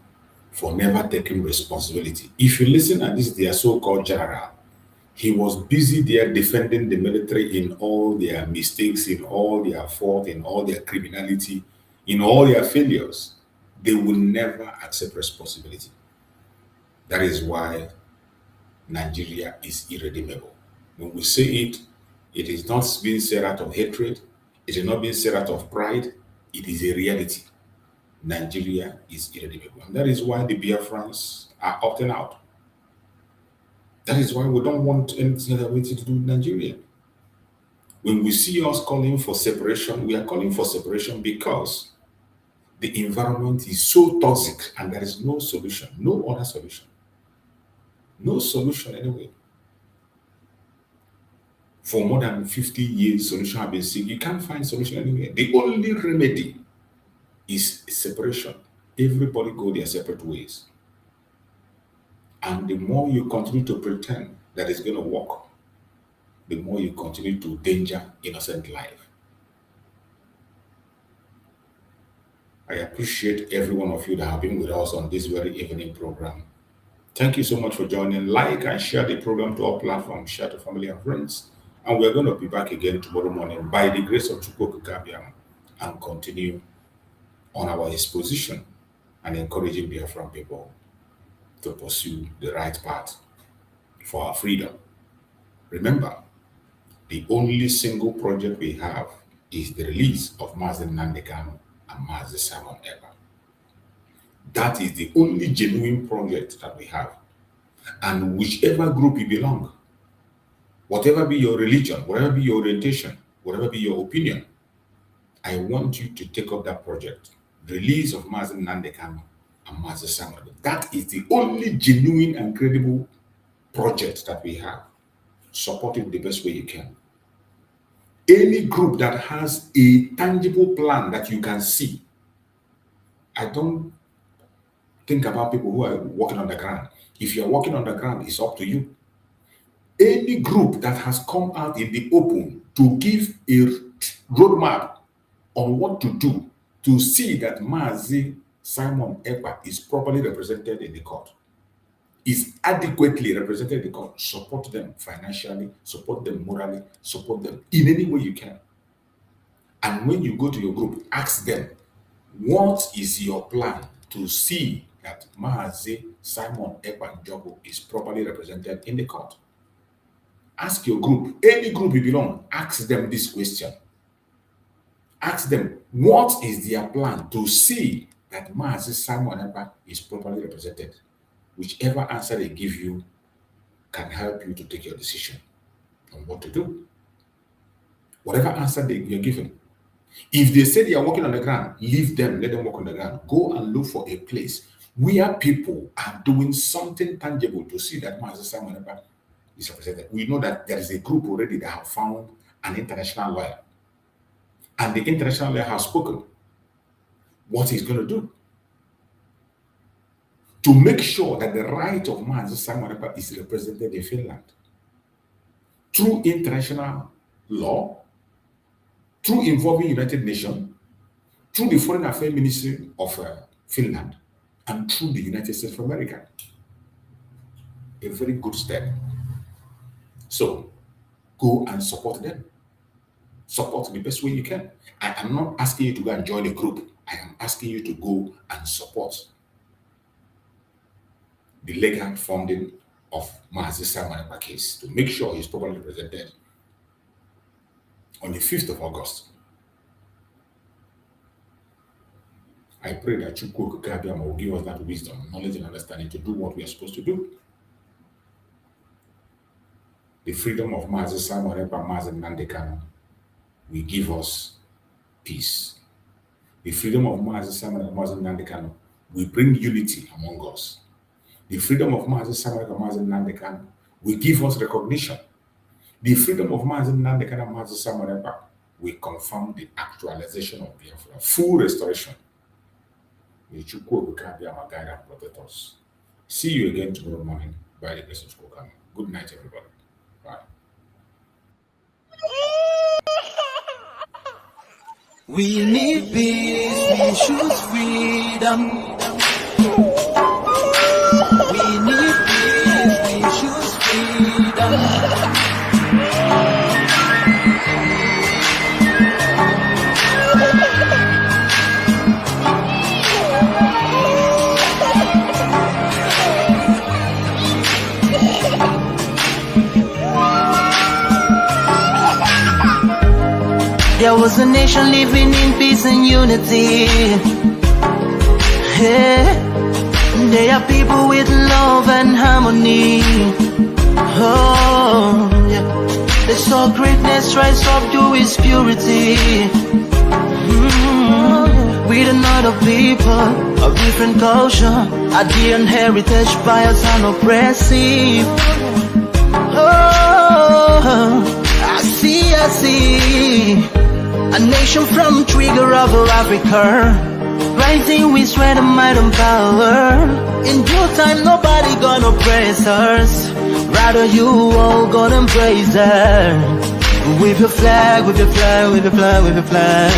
for never taking responsibility. If you listen at this, their so-called general, he was busy there defending the military in all their mistakes, in all their fault, in all their criminality, in all their failures. They will never accept responsibility. That is why Nigeria is irredeemable. When we say it, it is not being said out of hatred, it is not being said out of pride, it is a reality. Nigeria is irredeemable. And that is why the Biafrans are opting out. That is why we don't want anything to do with Nigeria. When we see us calling for separation, we are calling for separation because the environment is so toxic and there is no solution, no other solution. No solution anyway. For more than 50 years, solution have been seen. You can't find solution anywhere. The only remedy is separation. Everybody go their separate ways. And the more you continue to pretend that it's going to work, the more you continue to danger innocent life. I appreciate every one of you that have been with us on this very evening program. Thank you so much for joining. Like and share the program to our platform. Share to family and friends. And we're going to be back again tomorrow morning by the grace of Chukwu Kabiam and continue on our exposition and encouraging Biafran people to pursue the right path for our freedom. Remember, the only single project we have is the release of Nnamdi Kanu and Simon Ekpa. That is the only genuine project that we have. And whichever group you belong, whatever be your religion, whatever be your orientation, whatever be your opinion, I want you to take up that project. Release of Nnamdi Kanu and Simon Ekpa. That is the only genuine and credible project that we have. Support it the best way you can. Any group that has a tangible plan that you can see, I don't think about people who are walking on the ground. If you're walking on the ground, it's up to you. Any group that has come out in the open to give a roadmap on what to do to see that Simon Ekpa is properly represented in the court, is adequately represented in the court, support them financially, support them morally, support them in any way you can. And when you go to your group, ask them, what is your plan to see that Simon Ekpa Njogu is properly represented in the court? Ask your group, any group you belong, ask them this question. Ask them, what is their plan to see that Simon Ekpa is properly represented? Whichever answer they give you can help you to take your decision on what to do. Whatever answer you're given. If they say they are walking on the ground, leave them, let them walk on the ground. Go and look for a place where people are doing something tangible to see that Simon Ekpa is represented. We know that there is a group already that have found an international lawyer. And the international lawyer has spoken what he's going to do to make sure that the right of Simon Ekpa is represented in Finland through international law, through involving United Nations, through the Foreign Affairs Ministry of Finland, and through the United States of America. A very good step. So, go and support them. Support the best way you can. I am not asking you to go and join a group. I am asking you to go and support the legal funding of Simon Ekpa case to make sure he's properly represented on the 5th of August. I pray that Chukwu Kabiam will give us that wisdom, knowledge, and understanding to do what we are supposed to do. The freedom of Simon Ekpa, Nnamdi Kanu will give us peace. The freedom of Simon Ekpa, Nnamdi Kanu will bring unity among us. The freedom of Simon Ekpa, Nnamdi Kanu will give us recognition. The freedom of Nnamdi Kanu and Simon Ekpa will confirm the actualization of Biafra, full restoration. May Chukwu Kabiam guide and protect us. See you again tomorrow morning by the grace of Chukwu. Good night, everybody. Bye. We need peace, we choose freedom. We need peace, we choose freedom. There was a nation living in peace and unity. Yeah. They are people with love and harmony. Oh, yeah. They saw greatness rise up to its purity. With another people of different culture, a dear heritage, bias and oppressive. Oh, I see. A nation from trigger of Africa, rising with strength and might and power. In due time, nobody gonna praise us. Rather, you all gonna praise her. With your flag, with your flag, with your flag, with your flag.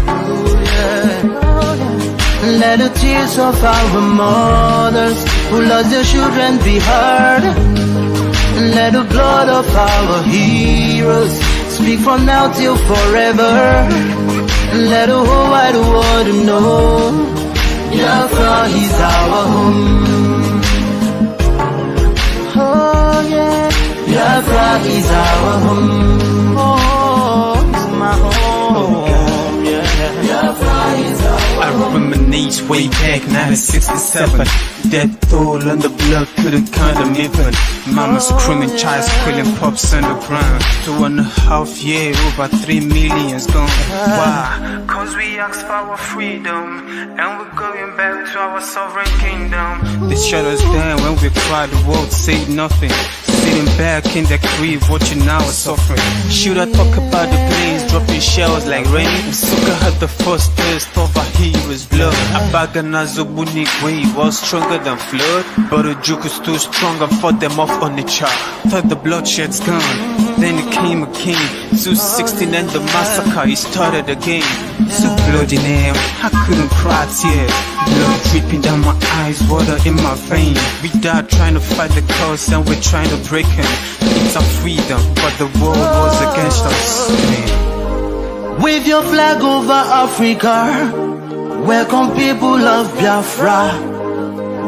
Oh, yeah. Let the tears of our mothers who lost their children be heard. Let Let the blood of our heroes speak from now till forever. Let the whole wide world know Biafra is our home. Oh yeah, Biafra is our home. Oh, it's my home. Yeah, Biafra is our home. I reminisce way back 1967. Death toll and the blood couldn't count them even. Mama screaming, child squealing, pops on the ground. 2.5 years, over 3 million's gone. Why? Cause we asked for our freedom, and we're going back to our sovereign kingdom. They shut us down when we cried, the world said nothing. Sitting back in the crib, watching our suffering. Should I talk about the planes dropping shells like rain? Suka had the first taste of a hero's blood. Abagana Zobuni wave was stronger than flood, but the juke is too strong and fought them off on the chart. Thought the bloodshed's gone, then it came again. 216 and the massacre, it started again. So bloody name, I couldn't cry tears. Blood dripping down my eyes, water in my veins. We died trying to fight the cause and we're trying to break him. It's our freedom, but the world was against us. Wave your flag over Africa. Welcome people of Biafra.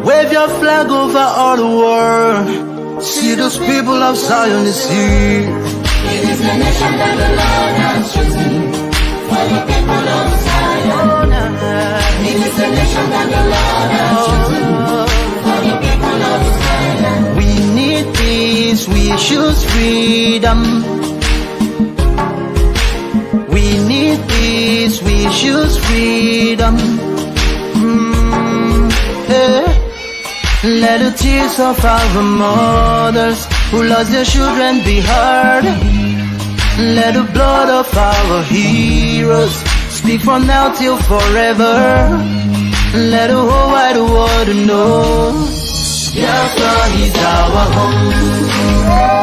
Wave your flag over all the world. See those people of Zion is here. It is the nation that the Lord has chosen for the people of Zion. It is the nation that the Lord has chosen for the people of Zion. We need peace, we choose freedom. We need peace, we choose freedom. Yeah. Let the tears of our mothers who lost their children be heard. Let the blood of our heroes speak from now till forever. Let the whole wide world know Biafra is our home.